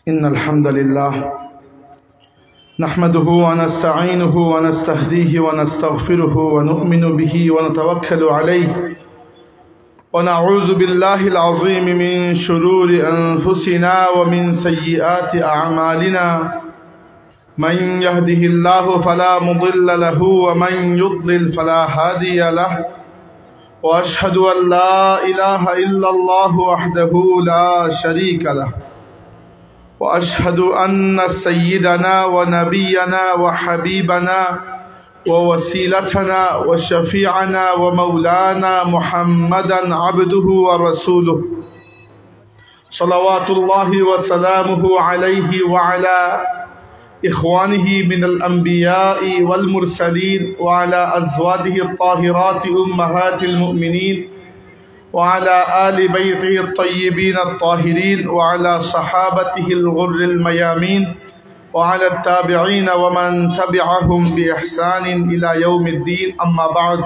إن الحمد لله نحمده ونستعينه ونستهديه ونستغفره ونؤمن به ونتوكل عليه ونعوذ بالله العظيم من شرور أنفسنا ومن سيئات أعمالنا من يهده الله فلا مضل له ومن يضلل فلا هادي له وأشهد أن لا إله إلا الله وحده لا شريك له وأشهد أن سيدنا ونبينا وحبيبنا ووسيلتنا وشفيعنا ومولانا محمدا عبده ورسوله صلوات الله وسلامه عليه وعلى إخوانه من الأنبياء والمرسلين وعلى أزواجه الطاهرات أمهات المؤمنين وعلى آل بيته الطيبين الطاهرين وعلى صحابته الغر الميامين وعلى التابعين ومن تبعهم بإحسان إلى يوم الدين أما بعد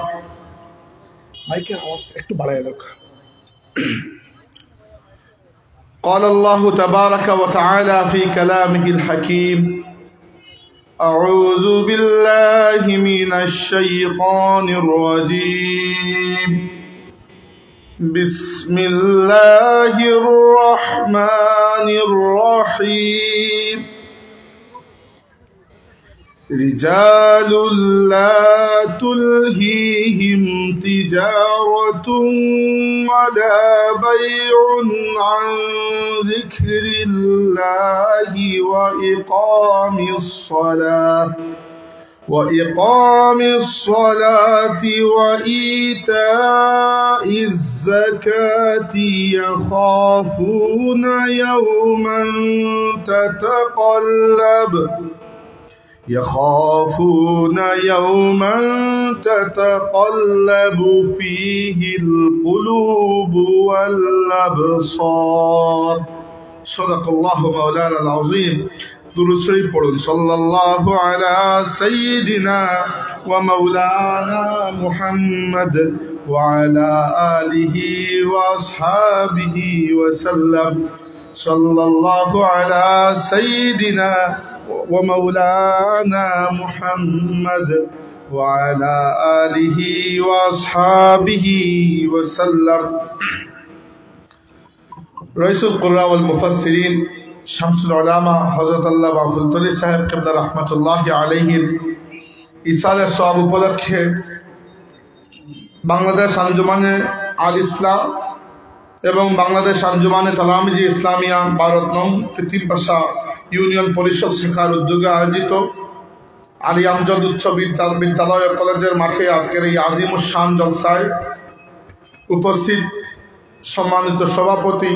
قال الله تبارك وتعالى في كلامه الحكيم أعوذ بالله من الشيطان الرجيم بسم الله الرحمن الرحيم رجال لا تلهيهم تجارة ولا بيع عن ذكر الله وإقام الصلاة وإيتاء الزكاة يخافون يوما تتقلب فيه القلوب والأبصار صدق الله مولانا العظيم درود شريف পড়ুন সাল্লাল্লাহু আলা সাইয়্যিদিনা ওয়া মাওলানা মুহাম্মদ ওয়া আলা আলিহি ওয়া আসহাবিহি ওয়া সাল্লাম সাল্লাল্লাহু আলা সাইয়্যিদিনা ওয়া মাওলানা মুহাম্মদ ওয়া আলা আলিহি ওয়া আসহাবিহি ওয়া সাল্লাম রাইসুল কুরআন ওয়াল মুফাসসিরিন শামসুল উলামা হযরত আল্লাহ মাহফুজ তলি সাহেব কিবলা রাহমাতুল্লাহি আলাইহির ইসালের সওয়াব উপলক্ষে বাংলাদেশ আঞ্জুমানে আল ইসলাম এবং বাংলাদেশ আঞ্জুমানে তালামিজি ইসলামিয়া ভারত নং কৃত্রিমপাশা ইউনিয়ন পরিষদ শাখার উদ্যোগে আয়োজিত আলী আমজদ উচ্চ বিদ্যালয় ও কলেজের মাঠে আজকের এই আজিমুস শান জলসায় উপস্থিত সম্মানিত সভাপতি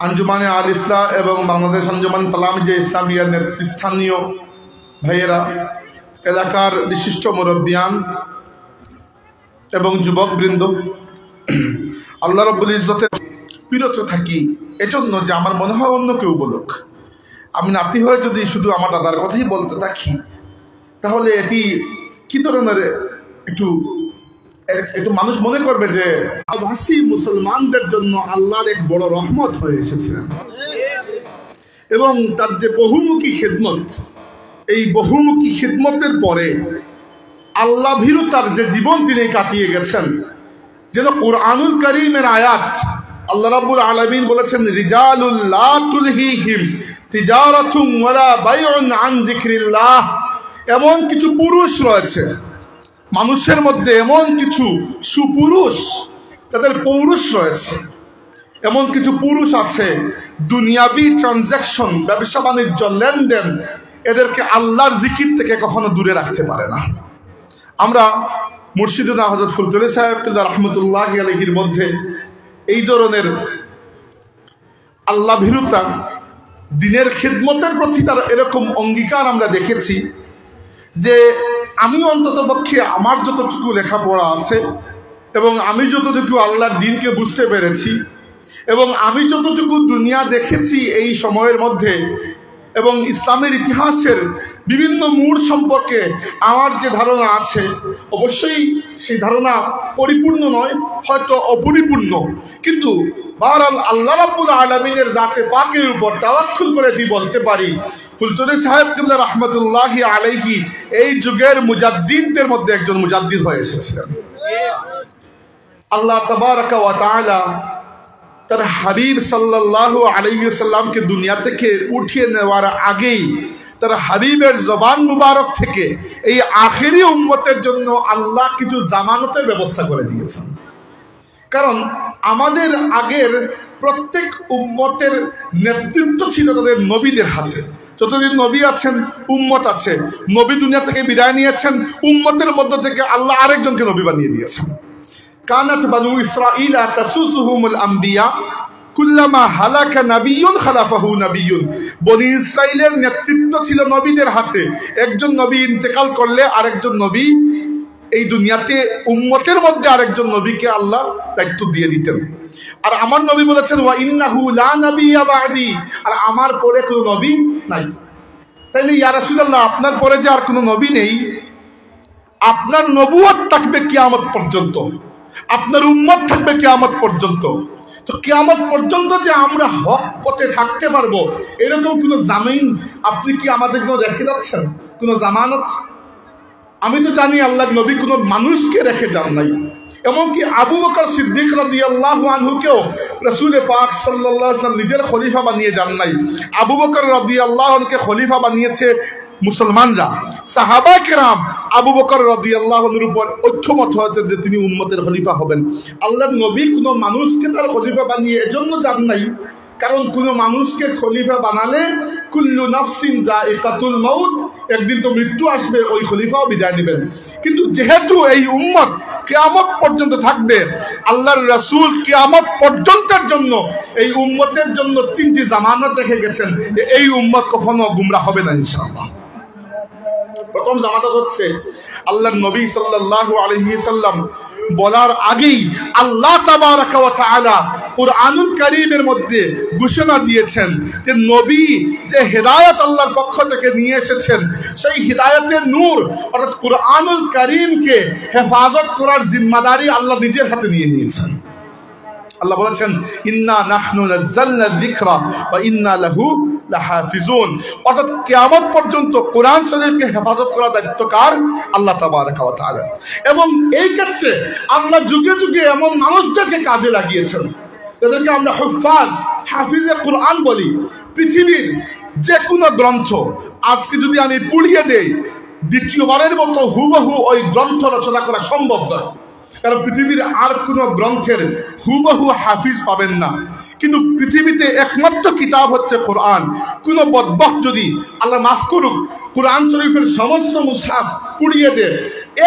আঞ্জুমানে আল ইসলাম এবং বাংলাদেশ আঞ্জুমান তালামিজে ইসলামিয়ার নেতৃস্থানীয় ভাইয়েরা, এলাকার বিশিষ্ট মুরব্বিয়ান এবং যুবকবৃন্দ, আল্লাহ রাব্বুল ইজ্জতের বিরত থাকি এজন্য যে আমার মনে হয় অন্য কেউ বলুক, আমি নাতি হয়ে যদি শুধু আমার দাদার কথাই বলতে থাকি তাহলে এটি কি ধরনের একটু মানুষ মনে করবে যে আবাসী মুসলমানদের জন্য আল্লাহর এক বড় রহমত হয়ে এসেছিলেন এবং তার যে বহুমুখী খিদমত, এই বহুমুখী খিদমতের পরে আল্লাহ ভীরু তার যে জীবন তিনি কাটিয়ে গেছেন, যেন কুরআনুল কারীমের আয়াত আল্লাহ রাব্বুল আলামিন বলেছেন রিজালুল লা তুলহিহিম তিজারাতুন ওয়ালা বাইউন আন যিকরিল্লাহ। এমন কিছু পুরুষ রয়েছে মানুষের মধ্যে, এমন কিছু সুপুরুষ, তাদের পৌরুষ রয়েছে, এমন কিছু পুরুষ আছে দুনিয়াবি ট্রানজাকশন, ব্যবসা বাণিজ্য, লেনদেন এদেরকে আল্লাহর জিকির থেকে কখনো দূরে রাখতে পারে না। আমরা মুর্শিদুনা হযরত ফুলতলি সাহেব রাহমাতুল্লাহি আলাইহির মধ্যে এই ধরনের আল্লাহ ভীরুতা, দিনের খিদমতের প্রতি তার এরকম অঙ্গীকার আমরা দেখেছি যে আমি অন্তত পক্ষে আমার যতটুকু লেখাপড়া আছে এবং আমি যতটুকু আল্লাহর দ্বীনকে বুঝতে পেরেছি এবং আমি যতটুকু দুনিয়া দেখেছি এই সময়ের মধ্যে এবং ইসলামের ইতিহাসের বিভিন্ন মুড সম্পর্কে আমার যে ধারণা আছে, অবশ্যই সেই ধারণা পরিপূর্ণ নয়, হয়তো অপরিপূর্ণ, কিন্তু বহরহাল আল্লাহ রাব্বুল আলামিনের জাতে পাকের উপর তাওয়াক্কুল করে এটি বলতে পারি, ফুলতুরি সাহেব কিবলা রাহমাতুল্লাহি আলাইহি এই যুগের মুজাদ্দিদদের মধ্যে একজন মুজাদ্দিদ হয়ে এসেছিলেন। আল্লাহ তাবারাকা ওয়া তাআলা তার হাবিব সাল্লাল্লাহু আলাইহি ওয়াসাল্লামকে দুনিয়া থেকে উঠিয়ে নেওয়ার আগেই তার হাবিবের জবান মুবারক থেকে এই আখেরি উম্মতের জন্য আল্লাহ কিছু জামানতের ব্যবস্থা করে দিয়েছেন। কারণ আমাদের আগের প্রত্যেক উম্মতের নেতৃত্ব ছিল তাদের নবীদের হাতে। যতদিন নবী আছেন উম্মত আছে। নবী দুনিয়া থেকে বিদায় নিয়েছেন, উম্মতের মধ্য থেকে আল্লাহ আরেকজনকে নবী বানিয়ে দিয়েছেন। কানাত বানু ইসরাঈলা তাসুসুহুমুল আম্বিয়া কুল্লামা হালাকা নাবিয়্যুন খালাফাহু নাবিয়্যুন। বনি ইসরাইলের নেতৃত্ব ছিল নবীদের হাতে। একজন নবী ইন্তেকাল করলে আরেকজন নবী এই দুনিয়াতে উম্মতের মধ্যে আরেকজন নবীকে আল্লাহ দায়িত্ব দিয়ে দিতেন। আর আমার নবী বলেছেন ওয়া ইন্নাহু লা নাবিয়্যা বা'দি, আর আমার পরে কোনো নবী নাই। তাইলে ইয়া রাসূলুল্লাহ, আপনার পরে যে আর কোনো নবী নেই, আপনার নবুয়ত থাকবে কিয়ামত পর্যন্ত, আপনার উম্মত থাকবে কিয়ামত পর্যন্ত। তো কিয়ামত পর্যন্ত যে আমরা হক পথে থাকতে পারবো এরকম কোনো জামিন আপনি কি আমাদের জন্য রেখে যাচ্ছেন? কোনো জামানত? আমি তো জানি আল্লাহর নবী কোনো মানুষকে রেখে যান নাই। এমনকি আবু বকর সিদ্দিক রাদিয়াল্লাহু আনহুকেও রাসূল পাক সাল্লাল্লাহু আলাইহি ওয়াসাল্লাম নিজের খলিফা বানিয়ে যান নাই। আবু বকর রাদিয়াল্লাহু আনহুকে খলিফা বানিয়েছে মুসলমানরা। সাহাবায়ে কেরাম আবু বকর রাদিয়াল্লাহু আনহুর উপর ঐক্যমত হয়েছে যে তিনি উম্মতের খলিফা হবেন। আল্লাহর নবী কোনো মানুষকে তার খলিফা বানিয়ে এজন্য যান নাই, কারণ কোনো মানুষকে খলিফা বানালে কুল্লু নাফসিন যায়িকাতুল মাউত, একদিন তো মৃত্যু আসবে, ওই খলিফাও বিদায় নেবেন। কিন্তু যেহেতু এই উম্মত কিয়ামত পর্যন্ত থাকবে, আল্লাহর রাসূল কিয়ামত পর্যন্তের জন্য এই উম্মতের জন্য তিনটি জামানত রেখে গেছেন, এই উম্মত কখনো গুমরাহ হবে না ইনশাআল্লাহ। প্রথম জামানত হচ্ছে আল্লাহর নবী সাল্লাল্লাহু আলাইহি ওয়াসাল্লাম বলার আগেই আল্লাহ তাবারাকা ওয়া তাআলা কুরআনুল কারীমের মধ্যে ঘোষণা দিয়েছেন যে নবী যে হেদায়েত আল্লাহর পক্ষ থেকে নিয়ে এসেছেন, সেই হেদায়েতের নূর অর্থাৎ কুরআনুল কারীমকে হেফাজত করার জিম্মাদারি আল্লাহ নিজের হাতে নিয়ে নিয়েছেন। আল্লাহ বলেছেন ইন্না নাহনু নাযালনা যিকরা ওয়া ইন্না লাহু লাহাফিজুন, অর্থাৎ কিয়ামত পর্যন্ত কোরআন শরীফকে হেফাজত করার দায়িত্ব কার? আল্লাহ তাবারাকা ওয়া তাআলা। এবং এই ক্ষেত্রে আল্লাহ যুগে যুগে এমন মানুষদেরকে কাজে লাগিয়েছেন যাদেরকে আমরা হুফাজ, হাফিজে কোরআন বলি। পৃথিবীর যে কোনো গ্রন্থ আজকে যদি আমি পুড়িয়ে দেই, দ্বিতীয়বারের মতো হুবহু ওই গ্রন্থ রচনা করা সম্ভব নয়, কারণ পৃথিবীর আর কোনো গ্রন্থের হুবহু হাফিজ পাবেন না। কিন্তু পৃথিবীতে একমাত্র কিতাব হচ্ছে কোরআন। কোনো বদবখত যদি, আল্লাহ মাফ করুক, কোরআন শরীফের সমস্ত মুসহাফ পুড়িয়ে দেয়,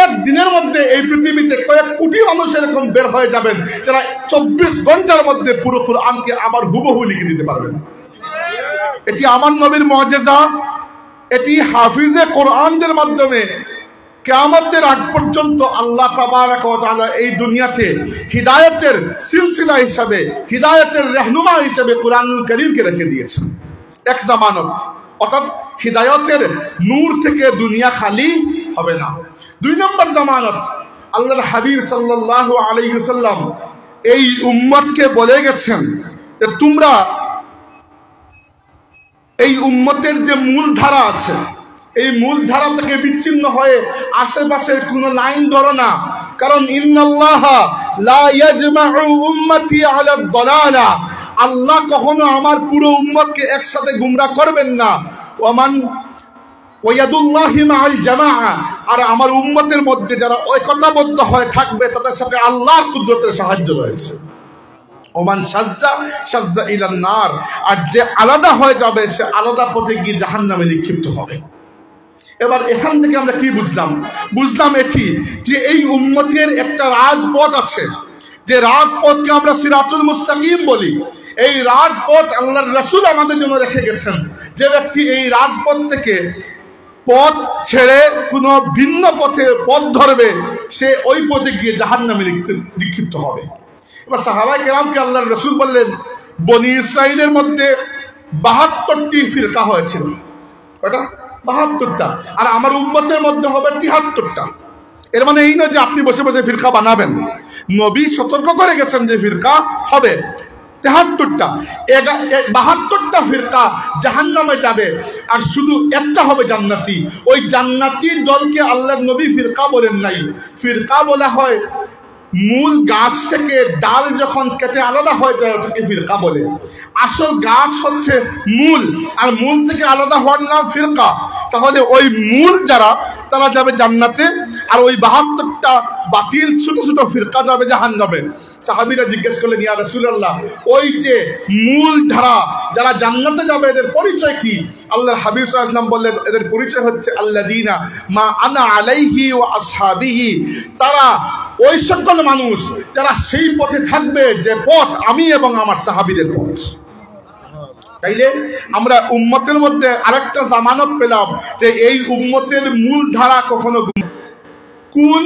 এক দিনের মধ্যে এই পৃথিবীতে কয়েক কোটি মানুষ এরকম বের হয়ে যাবেন যারা 24 ঘন্টার মধ্যে পুরো কোরআনকে আবার হুবহু লিখে দিতে পারবেন। এটি আমার নবীর মুআজিজা, এটি হাফিজে কোরআনদের মাধ্যমে কিয়ামতের আগ পর্যন্ত আল্লাহ তাবারাকা ওয়া তাআলা এই দুনিয়াতে হিদায়াতের সিলসিলা হিসাবে, হিদায়াতের রাহনুমা হিসাবে কুরআনুল কারীমকে রেখে দিয়েছেন। এক জামানত, অর্থাৎ হিদায়াতের নূর থেকে দুনিয়া খালি হবে না। দুই নম্বর জামানত, আল্লাহর হাবিব সাল্লাল্লাহু আলাইহি ওয়াসাল্লাম এই উম্মতকে বলে গেছেন যে তোমরা এই উম্মতের যে মূল ধারা আছে, এই মূল ধারা থেকে বিচ্ছিন্ন হয়ে আশেপাশের কোন লাইন ধরো না, কারণ ইন্নাল্লাহা লা ইয়াজমাউ উম্মতি আলা দালালা, আল্লাহ কখনো আমার পুরো উম্মতকে একসাথে গুমরাহ করবেন না। ওয়ামান ওয়ায়াদুল্লাহি মাআল জামাআ, আর আমার উম্মতের মধ্যে যারা ঐক্যবদ্ধ হয়ে থাকবে তাদের সাথে আল্লাহর কুদরতের সাহায্য রয়েছে। ওমান শাজ্জা শাজ্জা ইলান নার, আর যে আলাদা হয়ে যাবে সে আলাদা পথে গিয়ে জাহান্নামে নিক্ষিপ্ত হবে। এবার এখান থেকে আমরা কি বুঝলাম? বুঝলাম এটি যে এই উম্মতের একটা রাজপথ আছে, যে রাজপথকে আমরা সিরাতুল মুস্তাকিম বলি। এই রাজপথ আল্লাহর রাসূল আমাদের জন্য রেখে গেছেন। যে ব্যক্তি এই রাজপথ থেকে পথ ছেড়ে কোনো ভিন্ন পথে পথ ধরবে, সে ওই পথে গিয়ে জাহান্নামে নিক্ষিপ্ত হবে। এবার সাহাবায়ে কেরামকে আল্লাহর রাসূল বললেন, বনি ইসরাইলের মধ্যে 72টি ফিরকা হয়েছিল। কয়টা? 72টা, আর আমার উম্মতের মধ্যে হবে 73টা। এর মানে এই নয় যে আপনি বসে বসে ফিরকা বানাবেন। নবী সতর্ক করে গেছেন যে ফিরকা হবে 73টা। 72টা ফিরকা জাহান্নামে যাবে, আর শুধু একটা হবে জান্নাতি। ওই জান্নাতি দলকে আল্লাহর নবী ফিরকা বলেন নাই। ফিরকা বলা হয় মূল গাছ থেকে ডাল যখন কেটে আলাদা হয়ে যায় ওটাকে ফিরকা বলে। আসল গাছ হচ্ছে মূল, আর মূল থেকে আলাদা হওয়ার নাম ফিরকা। তাহলে ওই মূল যারা, তারা যাবে জান্নাতে, আর ওই 72টা বাতিল ছোট ছোট ফিরকা যাবে জাহান্নামে। সাহাবীরা জিজ্ঞেস করলেন, ইয়া রাসূলুল্লাহ, ওই যে মূল ধারা যারা জান্নাতে যাবে এদের পরিচয় কি? আল্লাহর হাবিব সাল্লাল্লাহু আলাইহি ওয়াসাল্লাম বললেন, এদের পরিচয় হচ্ছে আল্লাযীনা মা আনা আলাইহি ওয়া আসহাবিহি। তারা ওই সকল মানুষ যারা সেই পথে থাকবে যে পথ আমি এবং আমার সাহাবীদের পথ। তাইলে আমরা উম্মতের মধ্যে আরেকটা জামানত পেলাম যে এই উম্মতের মূল ধারা কখনো কোন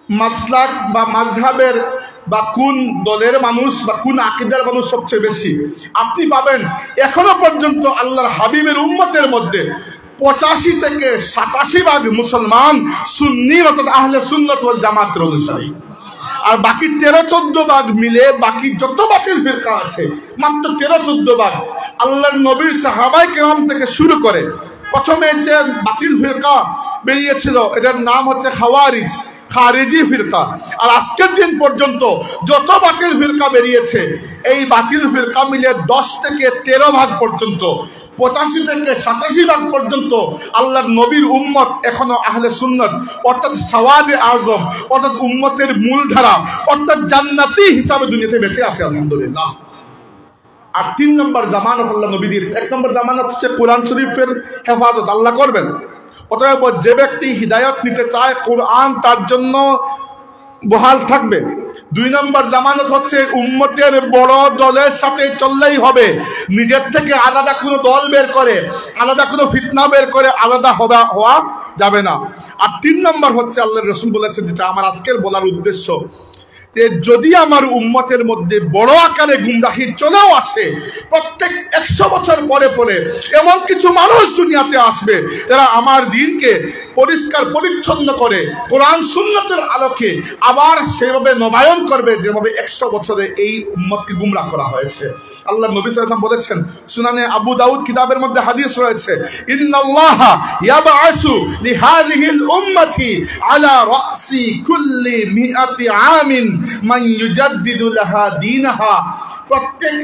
মাসলাক বা মাযহাবের বা কোন দলের মানুষ বা কোন আকীদার মানুষ সবচেয়ে বেশি। আপনি পাবেন এখনো পর্যন্ত আল্লাহর হাবিবের উম্মতের মধ্যে 85 থেকে 87% মুসলমান সুন্নি অর্থাৎ আহলে সুন্নাত ওয়াল জামাতের অনুসারী, আর বাকি 13-14% মিলে বাকি যত বাতিল ফিরকা আছে মাত্র 13-14% আল্লাহর নবীর সাহাবায়ে কেরাম থেকে শুরু করে প্রথমে যে বাতিল ফিরকা বেরিয়েছিল এটার নাম হচ্ছে খারিজি ফিরকা। আর আজকের দিন পর্যন্ত যত বাতিল ফিরকা বেরিয়েছে এই বাতিল ফিরকা মিলে 10 থেকে 13% পর্যন্ত, 85 থেকে 87% পর্যন্ত আল্লাহর নবীর উম্মত এখনো আহলে সুন্নাত অর্থাৎ সাওয়াদে আজম অর্থাৎ উম্মতের মূলধারা অর্থাৎ জান্নাতি হিসাবে দুনিয়াতে বেঁচে আছে আলহামদুলিল্লাহ। আর 3 নম্বর জামানত আল্লাহ নবী দিয়েছে। 1 নম্বর জামানত হচ্ছে কোরআন শরীফের হেফাজত আল্লাহ করবেন। অতএব যে ব্যক্তি হিদায়াত নিতে চায় কোরআন তার জন্য বহাল থাকবে। 2 নম্বর জামানত হচ্ছে উম্মতের বড় দলের সাথে চললেই হবে। নিজের থেকে আলাদা কোনো দল বের করে, আলাদা কোনো ফিতনা বের করে আলাদা হওয়া যাবে না। আর 3 নম্বর হচ্ছে আল্লাহর রাসূল বলেছেন, যেটা আমার আজকের বলার উদ্দেশ্য, যে যদি আমার উম্মতের মধ্যে বড় আকারে গুমরাহি চলেও আসে, প্রত্যেক 100 বছর পরে পরে এমন কিছু মানুষ দুনিয়াতে আসবে যারা আমার দ্বীনকে পরিষ্কার পরিচ্ছন্ন করে কোরআন সুন্নাতের আলোকে আবার সেভাবে নবায়ন করবে যেভাবে 100 বছরে এই উম্মতকে গুমরাহ করা হয়েছে। আল্লাহ নবী সাল্লাল্লাহু আলাইহি ওয়াসাল্লাম বলেছেন, সুনানে আবু দাউদ কিতাবের মধ্যে হাদিস রয়েছে, ইন্নাল্লাহা ইয়াবআসু লিহাযিহিল উম্মতি আলা রাসি কুল্লি মিআতি আমিন মান ইউজাদ্দিদু লাহা দীনাহা। প্রত্যেক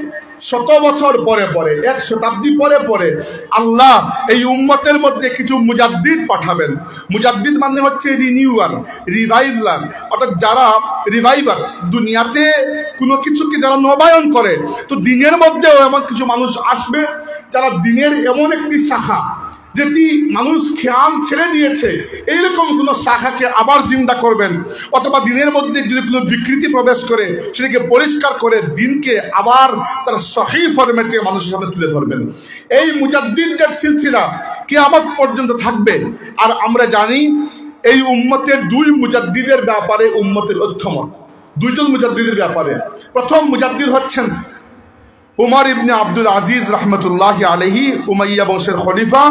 100 বছর পরে পরে, 1 শতাব্দী পরে পরে আল্লাহ এই উম্মতের মধ্যে কিছু মুজাদ্দিদ পাঠাবেন। মুজাদ্দিদ মানে হচ্ছে রিনিউয়ার, রিভাইভার, অর্থাৎ যারা রিভাইভার, দুনিয়াতে কোনো কিছুকে যারা নবায়ন করে। তো দিনের মধ্যেও এমন কিছু মানুষ আসবে যারা দিনের এমন একটি শাখা যেটি মানুষ খেয়াল ছেড়ে দিয়েছে এইরকম কোনো শাখাকে আবার জিন্দা করবেন, অথবা দিনের মধ্যে যদি কোনো বিকৃতি প্রবেশ করে সেটাকে পরিষ্কার করে দিনকে আবার তার সহি ফরম্যাটে মানুষের সামনে তুলে ধরবেন। এই মুজাদ্দিদদের সিলসিলা কিয়ামত পর্যন্ত থাকবে। আর আমরা জানি এই উম্মতের 2 মুজাদ্দিদের ব্যাপারে উম্মতের ঐক্যমত, 2 জন মুজাদ্দিদের ব্যাপারে। প্রথম মুজাদ্দিদ হচ্ছেন উমর ইবনে আব্দুল আজিজ রহমতুল্লাহি আলাইহি, উমাইয়া বংশের খলিফা,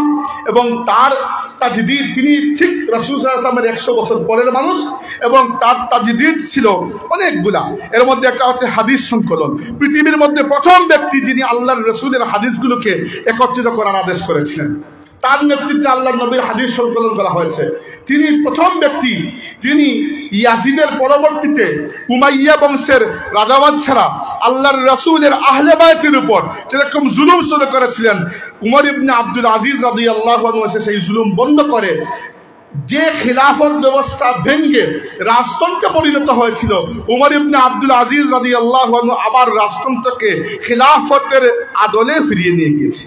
এবং তার তাজদীদ, তিনি ঠিক রাসূল সাল্লাল্লাহু আলাইহি ওয়াসাল্লামের 100 বছর পরের মানুষ, এবং তার তাজদীদ ছিল অনেকগুলা। এর মধ্যে একটা হচ্ছে হাদিস সংকলন। পৃথিবীর মধ্যে প্রথম ব্যক্তি যিনি আল্লাহর রাসূলের হাদিসগুলোকে একত্রিত করার আদেশ করেছিলেন, তার নেতৃত্বে আল্লাহর নবীর হাদিস সংকলন করা হয়েছে। তিনি প্রথম ব্যক্তি যিনি ইয়াজিদের পরবর্তীতে উমাইয়া বংশের রাজাবাদশারা আল্লাহর রাসূলের আহলে বায়তের উপর যেরকম জুলুম শুরু করেছিলেন, উমর ইবনে আব্দুল আজিজ রাদিয়াল্লাহু আনহু এসে সেই জুলুম বন্ধ করে যে খিলাফত ব্যবস্থা ভেঙে রাজতন্ত্রে পরিণত হয়েছিল, উমর ইবনে আব্দুল আজিজ রাদিয়াল্লাহু আনহু আবার রাজতন্ত্রকে খিলাফতের আদলে ফিরিয়ে নিয়ে গিয়েছে।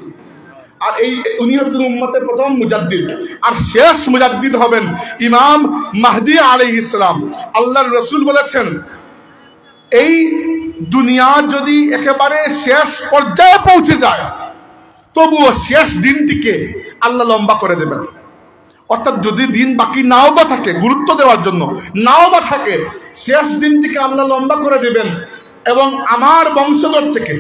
আর এই উনি হচ্ছেন উম্মতের প্রথম মুজাদ্দিদ। আর শেষ মুজাদ্দিদ হবেন ইমাম মাহদী আলাইহিস সালাম। আল্লাহর রাসূল বলেছেন, এই দুনিয়া যদি একেবারে শেষ পর্যায়ে পৌঁছে যায় তবুও শেষ দিনটিকে আল্লাহ লম্বা করে দেবেন। অর্থাৎ যদি দিন বাকি নাও বা থাকে, গুরুত্ব দেওয়ার জন্য নাও বা থাকে, শেষ দিনটিকে আল্লাহ লম্বা করে দেবেন। এবং আমার বংশধর থেকে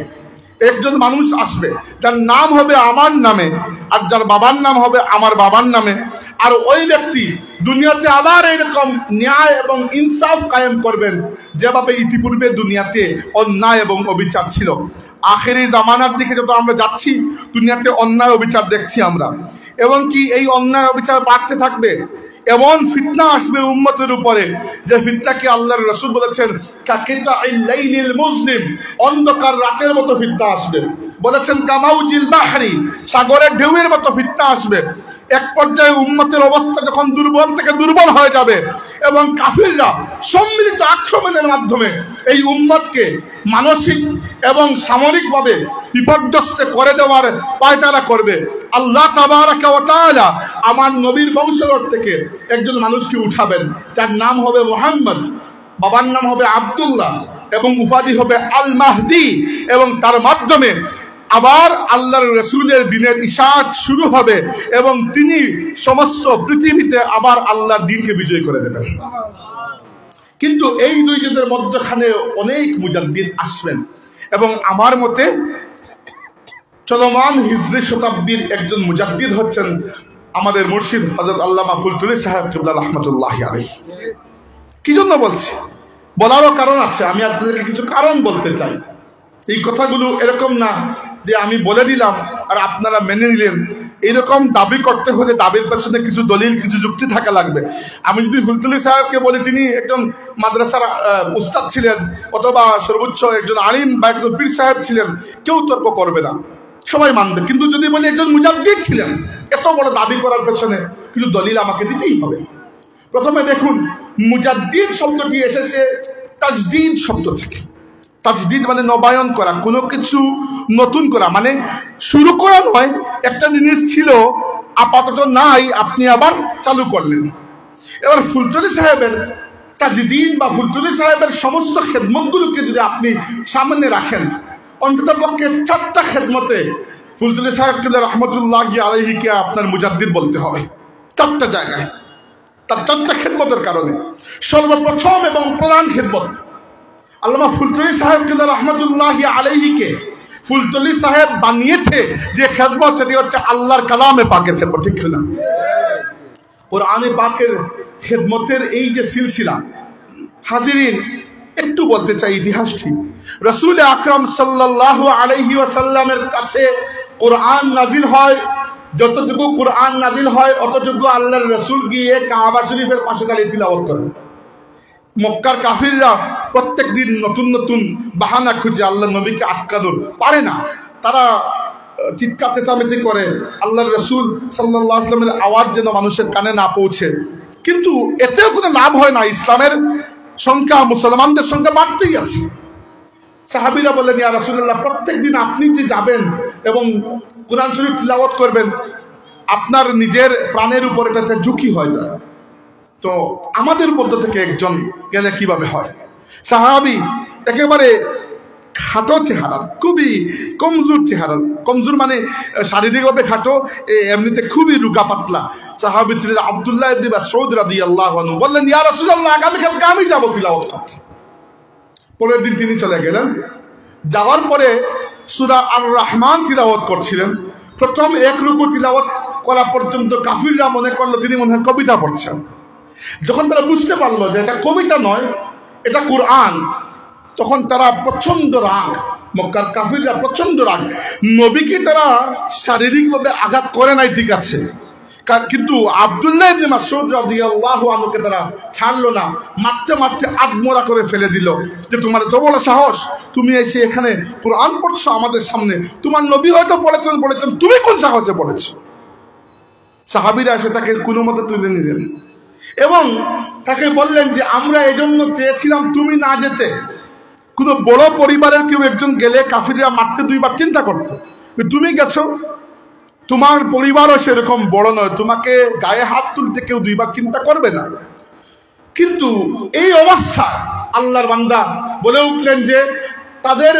একজন মানুষ আসবে যার নাম হবে আমার নামে, আর যার বাবার নাম হবে আমার বাবার নামে। আর ওই ব্যক্তি দুনিয়াতে আবার এরকম ন্যায় এবং ইনসাফ কায়েম করবেন যেভাবে ইতিপূর্বে দুনিয়াতে অন্যায় এবং অবিচার ছিল। আখেরি জামানার দিকে যত আমরা যাচ্ছি দুনিয়াতে অন্যায় অবিচার দেখছি আমরা, এবং কি এই অন্যায় অবিচার বাড়তে থাকবে। এমন ফিতনা আসবে উম্মতের উপরে যে ফিতনাকে আল্লাহর রাসূল বলেছেন কাকিতাইল লাইলিল মুজলিম, অন্ধকার রাতের মতো ফিতনা আসবে। বলেছেন কামাউজিল বাহরি, সাগরের ঢেউয়ের মতো ফিতনা আসবে। এক পর্যায়ে উম্মতের অবস্থা যখন দুর্বল থেকে দুর্বল হয়ে যাবে এবং কাফিররা সম্মিলিত আক্রমণের মাধ্যমে এই উম্মতকে মানসিক এবং সামরিকভাবে বিপর্যস্ত করে দেওয়ার পায়তারা করবে, আল্লাহ তাবারাকা ওয়া তাআলা আমার নবীর বংশধর থেকে একজন মানুষকে উঠাবেন, যার নাম হবে মুহাম্মদ, বাবার নাম হবে আব্দুল্লাহ এবং উপাধি হবে আল মাহদি, এবং তার মাধ্যমে আবার আল্লাহর রাসূলের দ্বীনের ইশাআত শুরু হবে এবং তিনি সমস্ত পৃথিবীতে আবার আল্লাহর দ্বীনকে বিজয় করে দেবেন। কিন্তু এই দুইজনের মধ্যখানে অনেক মুজাদ্দিদ আসবেন, এবং আমার মতে চলমান হিজরি শতাব্দীর একজন মুজাদ্দিদ হচ্ছেন আমাদের মুর্শিদ হযরত আল্লামা ফুলতুলি সাহেব কিবলা রাহমাতুল্লাহি আলাইহি। কি জন্য বলছি, বলারও কারণ আছে, আমি আপনাদেরকে কিছু কারণ বলতে চাই। এই কথাগুলো এরকম না যে আমি বলে দিলাম আর আপনারা মেনে নিলেন। এইরকম দাবি করতে হলে দাবির পেছনে কিছু দলিল, কিছু যুক্তি থাকা লাগবে। আমি যদি ফুলতুলি সাহেবকে বলি তিনি একজন মাদ্রাসার উস্তাদ ছিলেন অথবা সর্বোচ্চ একজন আলিম বা একজন পীর সাহেব ছিলেন, কেউ তর্ক করবে না, সবাই মানবে। কিন্তু যদি বলি একজন মুজাদ্দিদ ছিলেন, এত বড় দাবি করার পেছনে কিছু দলিল আমাকে দিতেই হবে। প্রথমে দেখুন, মুজাদ্দিদ শব্দটি এসেছে তাজদীদ শব্দ থেকে। তাজদীদ মানে নবায়ন করা, কোনো কিছু নতুন করা, মানে শুরু করা নয়, একটা জিনিস ছিল আপাতত নাই, আপনি আবার চালু করলেন। এবার ফুলতুলি সাহেবের তাজদীদ বা ফুলতুলি সাহেবের সমস্ত খেদমতগুলোকে যদি আপনি সামনে রাখেন, অন্তত পক্ষে 4টা খেদমতে ফুলতুলি সাহেব রহমতুল্লাহি আলাইহিকে আপনার মুজাদ্দিদ বলতে হবে। 4টা জায়গায়, তার 4টা খেদমতের কারণে। সর্বপ্রথম এবং প্রধান খেদমত, আল্লামা ফুলতুলি সাহেব রহমতুল্লাহি আলাইহিকে ফুলতুলি সাহেব বানিয়েছে যে খেদমত, সেটি হচ্ছে আল্লাহর কালামে পাকের খেদমত, ঠিক না? কোরআনে পাকের খেদমতের এই যে সিলসিলা, হাজিরিন একটু বলতে চাই ইতিহাসটি। রাসূল আকরাম সাল্লাল্লাহু আলাইহি ওয়াসাল্লামের কাছে কোরআন নাজিল হয়, যতটুকু কোরআন নাজিল হয় অতটুকু আল্লাহর রাসূল গিয়ে কাবা শরীফের পাশে দাঁড়িয়ে তিলাওয়াত করেন। মক্কার কাফিররা প্রত্যেক দিন নতুন নতুন বাহানা খুঁজে আল্লাহর নবীকে আটকানোর, পারে না, তারা চিৎকার চেঁচামেচি করে আল্লাহর রাসূল সাল্লাল্লাহু আলাইহি ওয়াসাল্লামের আওয়াজ যেন মানুষের কানে না পৌঁছে। কিন্তু এতেও কোনো লাভ হয় না, ইসলামের সংখ্যা, মুসলমানদের সংখ্যা বাড়তেই আছে। সাহাবীরা বললেন, ইয়া রাসূলুল্লাহ, প্রত্যেক দিন আপনি যে যাবেন এবং কোরআন শরীফ তিলাওয়াত করবেন, আপনার নিজের প্রাণের উপর এটা একটা ঝুঁকি হয়ে যায়, তো আমাদের মধ্য থেকে একজন গেলে কিভাবে হয়? সাহাবী একেবারে খাটো চেহারার, খুবই কমজোর চেহারার, কমজোর মানে শারীরিকভাবে খাটো, এমনিতে খুবই রুগা পাতলা সাহাবী ছিলেন আব্দুল্লাহ ইবনে মাসউদ রাদিয়াল্লাহু আনহু। বললেন, ইয়া রাসূলুল্লাহ, আগামীকালকে আমি যাব তিলাওয়াত করতে। পরের দিন তিনি চলে গেলেন। যাওয়ার পরে সূরা আর রহমান তিলাওয়াত করছিলেন। প্রথম এক রুকু তিলাওয়াত করা পর্যন্ত কাফিররা মনে করলো তিনি মনে হয় কবিতা পড়ছেন। যখন তারা বুঝতে পারলো যে এটা কবিতা নয়, এটা কোরআন, তখন তারা প্রচন্ড রাগ, মক্কার কাফিররা প্রচন্ড রাগ। নবীকে তারা শারীরিকভাবে আঘাত করে নাই, ঠিক আছে, কিন্তু আব্দুল্লাহ ইবনে মাসউদ রাদিয়াল্লাহু আনহুকে তারা ছাড়লো না, মারতে মারতে আধমরা করে ফেলে দিল যে তোমার তো বড় সাহস, তুমি এসে এখানে কোরআন পড়ছো আমাদের সামনে, তোমার নবী হয়তো বলেছেন, তুমি কোন সাহসে পড়েছো? সাহাবীরা এসে তাকে কোনো মতে তুলে নিলেন এবং তাকে বললেন যে আমরা এজন্য চেয়েছিলাম তুমি না যেতে। কোনো বড় পরিবারের কেউ একজন গেলে কাফিররা মারতে 2 বার চিন্তা করতো, তুমি গেছো, তোমার পরিবারও সেরকম বড় নয়, তোমাকে গায়ে হাত তুলতে কেউ 2 বার চিন্তা করবে না। কিন্তু এই অবস্থা আল্লাহর বান্দা বলে উঠলেন যে তাদের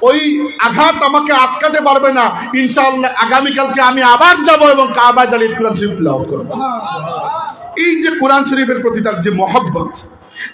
ওই আঘাত আমাকে আটকাতে পারবে না, ইনশাআল্লাহ আগামীকালকে আমি আবার যাব এবং কাবায় দাঁড়িয়ে কোরআন শরীফ তিলাওয়াত করব। এই যে কোরআন শরীফের প্রতি তার যে মহব্বত,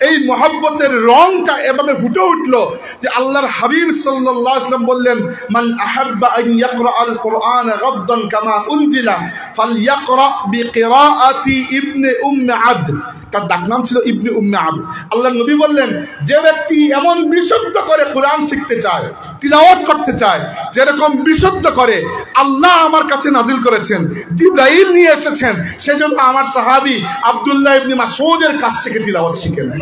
এই মহব্বতের রংটা এভাবে ফুটে উঠলো যে আল্লাহর হাবিব সাল্লাল্লাহু আলাইহি ওয়াসাল্লাম বললেন, মান আহাব্বা আন ইয়াকরা আল কুরআন গাদ্দান কামা উনজিলা ফালইয়াকরা বিকিরাআতি ইবনে উম্মে আবদ। তার ডাকনাম ছিল ইবনে উম্মে আবদ। আল্লাহর নবী বললেন, যে ব্যক্তি এমন বিশুদ্ধ করে কোরআন শিখতে চায়, তিলাওয়াত করতে চায়, যেরকম বিশুদ্ধ করে আল্লাহ আমার কাছে নাজিল করেছেন, জিবরাইল নিয়ে এসেছেন, সেজন্য আমার সাহাবী আব্দুল্লাহ ইবনে মাসউদের কাছ থেকে তিলাওয়াত শিখে নেয়।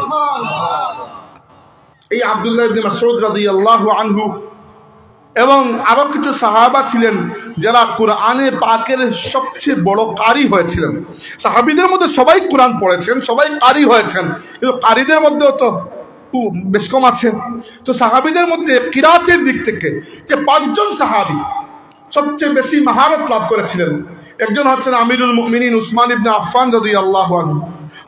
এই আব্দুল্লাহ ইবনে মাসউদ রাদিয়াল্লাহু আনহু এবং আরো কিছু সাহাবা ছিলেন যারা কোরআনে পাকের সবচেয়ে বড় কারি হয়েছিলেন। সাহাবীদের মধ্যে সবাই কোরআন পড়েছেন, সবাই কারি হয়েছেন, কিন্তু কারিদের মধ্যেও তো বেশ কম আছে। তো সাহাবীদের মধ্যে কিরাতের দিক থেকে যে 5 জন সাহাবী সবচেয়ে বেশি মহারত লাভ করেছিলেন, একজন হচ্ছেন আমিরুল মুমিনিন উসমান ইবনে আফফান রাদিয়াল্লাহু আনহু,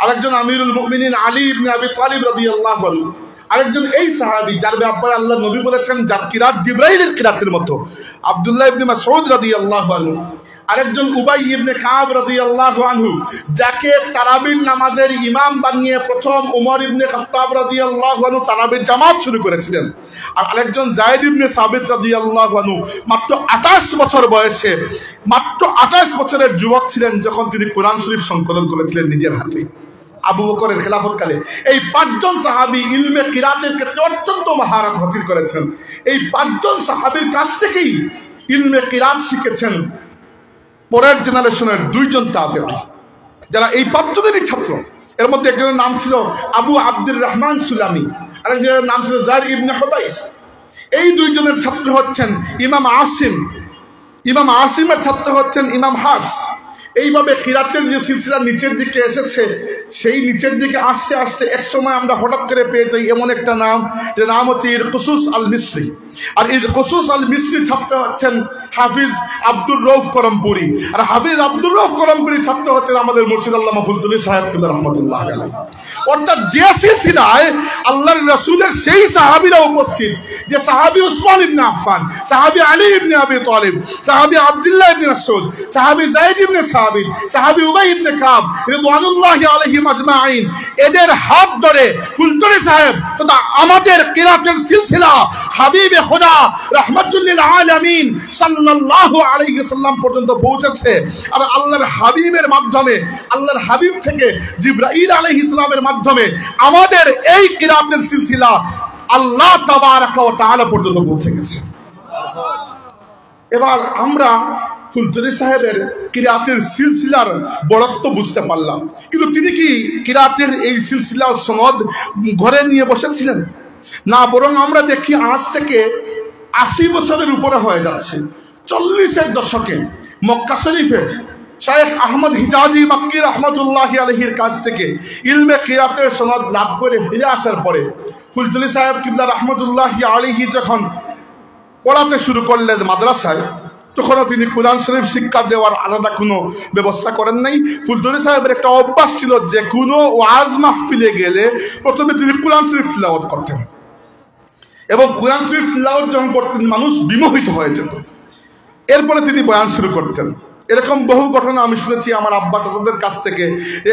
আরেকজন আমিরুল মুমিনিন আলী ইবনে আবি তালিব রাদিয়াল্লাহু আনহু, আরেকজন এই সাহাবী যার ব্যাপারে আল্লাহ নবী বলেছেন যার কিরাত জিবরাইলের কিরাতের মতো, আব্দুল্লাহ ইবনে মাসউদ রাদিয়াল্লাহু আনহু, আরেকজন উবাই ইবনে কাব রাদিয়াল্লাহু আনহু, যাকে তারাবির নামাজের ইমাম বানিয়ে প্রথম ওমর ইবনে খাত্তাব রাদিয়াল্লাহু আনহু তারাবির জামাত শুরু করেছিলেন, আর আরেকজন যায়েদ ইবনে সাবিত রাদিয়াল্লাহু আনহু মাত্র 28 বছর বয়সে, মাত্র 28 বছরের যুবক ছিলেন যখন তিনি কোরআন শরীফ সংকলন করেছিলেন নিজের হাতে আবু বকরের খেলাফতকালে। এই 5 জন সাহাবী ইলমে কিরাতের ক্ষেত্রে অত্যন্ত মহারত হাসিল করেছেন। এই 5 জন সাহাবীর কাছ থেকেই ইলমে কিরাত শিখেছেন পরের জেনারেশনের 2 জন তাবেঈ, যারা এই 5 জনেরই ছাত্র। এর মধ্যে একজনের নাম ছিল আবু আব্দুর রহমান সুলামি, আর একজনের নাম ছিল জার ইবনে হুবাইস। এই 2 জনের ছাত্র হচ্ছেন ইমাম আসিম, ইমাম আসিমের ছাত্র হচ্ছেন ইমাম হাফস। এইভাবে কিরাতের যে সিলসিলা নিচের দিকে এসেছে, সেই নিচের দিকে আসতে আসতে এক সময় আমরা হঠাৎ করে পেয়ে যাই এমন একটা নাম, যে নাম হচ্ছে ইরকুসুস আল মিসরি। আর ইরকুসুস আল মিসরি ছাত্র হচ্ছেন হাফিজ আব্দুর রউফ করমপুরি, আর হাফিজ আব্দুর রউফ করমপুরি ছাত্র হচ্ছেন আমাদের মুর্শিদ আল্লামা ফুলতুলি সাহেব রহমতুল্লাহ আলাইহি। অর্থাৎ যে সিলসিলায় আল্লাহর রাসূলের সেই সাহাবীরা উপস্থিত, যে সাহাবী উসমান ইবনে আফফান, সাহাবী আলী ইবনে আবি তালিব, সাহাবী আব্দুল্লাহ ইবনে মাসউদ, সাহাবী যায়েদ ইবনে সাবিত, সাহাবী উবাই ইবনে কাব রিদওয়ানুল্লাহি আলাইহিম আজমাইন, এদের হাত ধরে ফুলতুলি সাহেব তথা আমাদের কিরাতের সিলসিলা হাবিবে খোদা রাহমাতুল লিল আলামিন সাল্লাল্লাহু আলাইহি ওয়াসাল্লাম পর্যন্ত পৌঁছেছে। আর আল্লাহর হাবিবের মাধ্যমে, আল্লাহর হাবিব থেকে জিবরাইল আলাইহিস সালামের মাধ্যমে আমাদের এই কিরাতের সিলসিলা আল্লাহ তাবারাকা ওয়া তাআলা পর্যন্ত পৌঁছে গেছে। এবার আমরা ফুলতুলি সাহেবের কিরাতের সিলসিলার বড়ত্ব বুঝতে পারলাম, কিন্তু তিনি কি কিরাতের এই সিলসিলার সনদ ঘরে নিয়ে বসেছিলেন? না, বরং আমরা দেখি আজ থেকে 80 বছরের উপরে হয়ে যাচ্ছে। 40-এর দশকে মক্কা শরীফে শায়েখ আহমদ হিজাজি মক্কি রহমতুল্লাহি আলাইহির কাছ থেকে ইলমে কিরাতের সনদ লাভ করে ফিরে আসার পরে ফুলতুলি সাহেব কিবলা রহমতুল্লাহি আলাইহি যখন পড়াতে শুরু করলেন মাদ্রাসায়, তখনও তিনি কোরআন শরীফ শিক্ষা দেওয়ার আলাদা কোনো ব্যবস্থা করেন নাই। ফুলতুলি সাহেবের একটা অভ্যাস ছিল, যে কোনো ওয়াজ মাহফিলে গেলে প্রথমে তিনি কোরআন শরীফ তিলাওয়াত করতেন, এবং কোরআন শরীফ তিলাওয়াত যখন করতেন মানুষ বিমোহিত হয়ে যেত। এরপরে তিনি বয়ান শুরু করতেন। এরকম বহু ঘটনা আমি শুনেছি আমার আব্বা চাচাদের কাছ থেকে।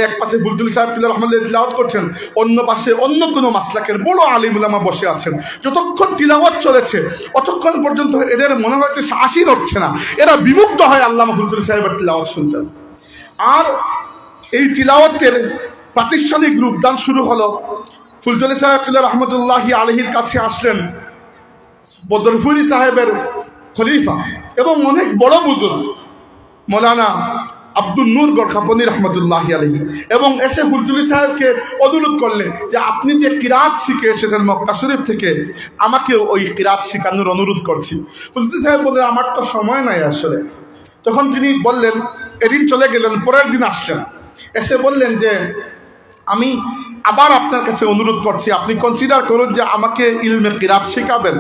এক পাশে ফুলতুলি সাহেব রহমাতুল্লাহ তিলাওয়াত করছেন, অন্য পাশে অন্য কোনো মাসলাকের বড় আলিম উলামা বসে আছেন। যতক্ষণ তিলাওয়াত চলেছে ততক্ষণ পর্যন্ত এদের মনে হচ্ছে শ্বাসই হচ্ছে না, এরা বিমুগ্ধ হয় আল্লামা ফুলতুলি সাহেবের তিলাওয়াত শুনতেন। আর এই তিলাওয়াতের প্রাতিষ্ঠানিক রূপদান শুরু হলো। ফুলতুলি সাহেব রহমতুল্লাহি আলাইহির কাছে আসলেন বদরপুরি সাহেবের খলিফা এবং অনেক বড় বুজুর্গ মৌলানা আব্দুল নূর গড়খাপনি রহমতুল্লাহি আলাইহি, এবং এসে ফুলতুলি সাহেবকে অনুরোধ করলেন যে আপনি যে কিরাত শিখে এসেছেন মক্কা শরীফ থেকে, আমাকেও ওই কিরাত শেখানোর অনুরোধ করছি। ফুলতুলি সাহেব বললেন আমার তো সময় নাই আসলে। তখন তিনি বললেন, এদিন চলে গেলেন, পরের দিন আসলেন, এসে বললেন যে আমি আবার আপনার কাছে অনুরোধ করছি, আপনি কনসিডার করুন যে আমাকে ইলমে কিরাত শেখাবেন।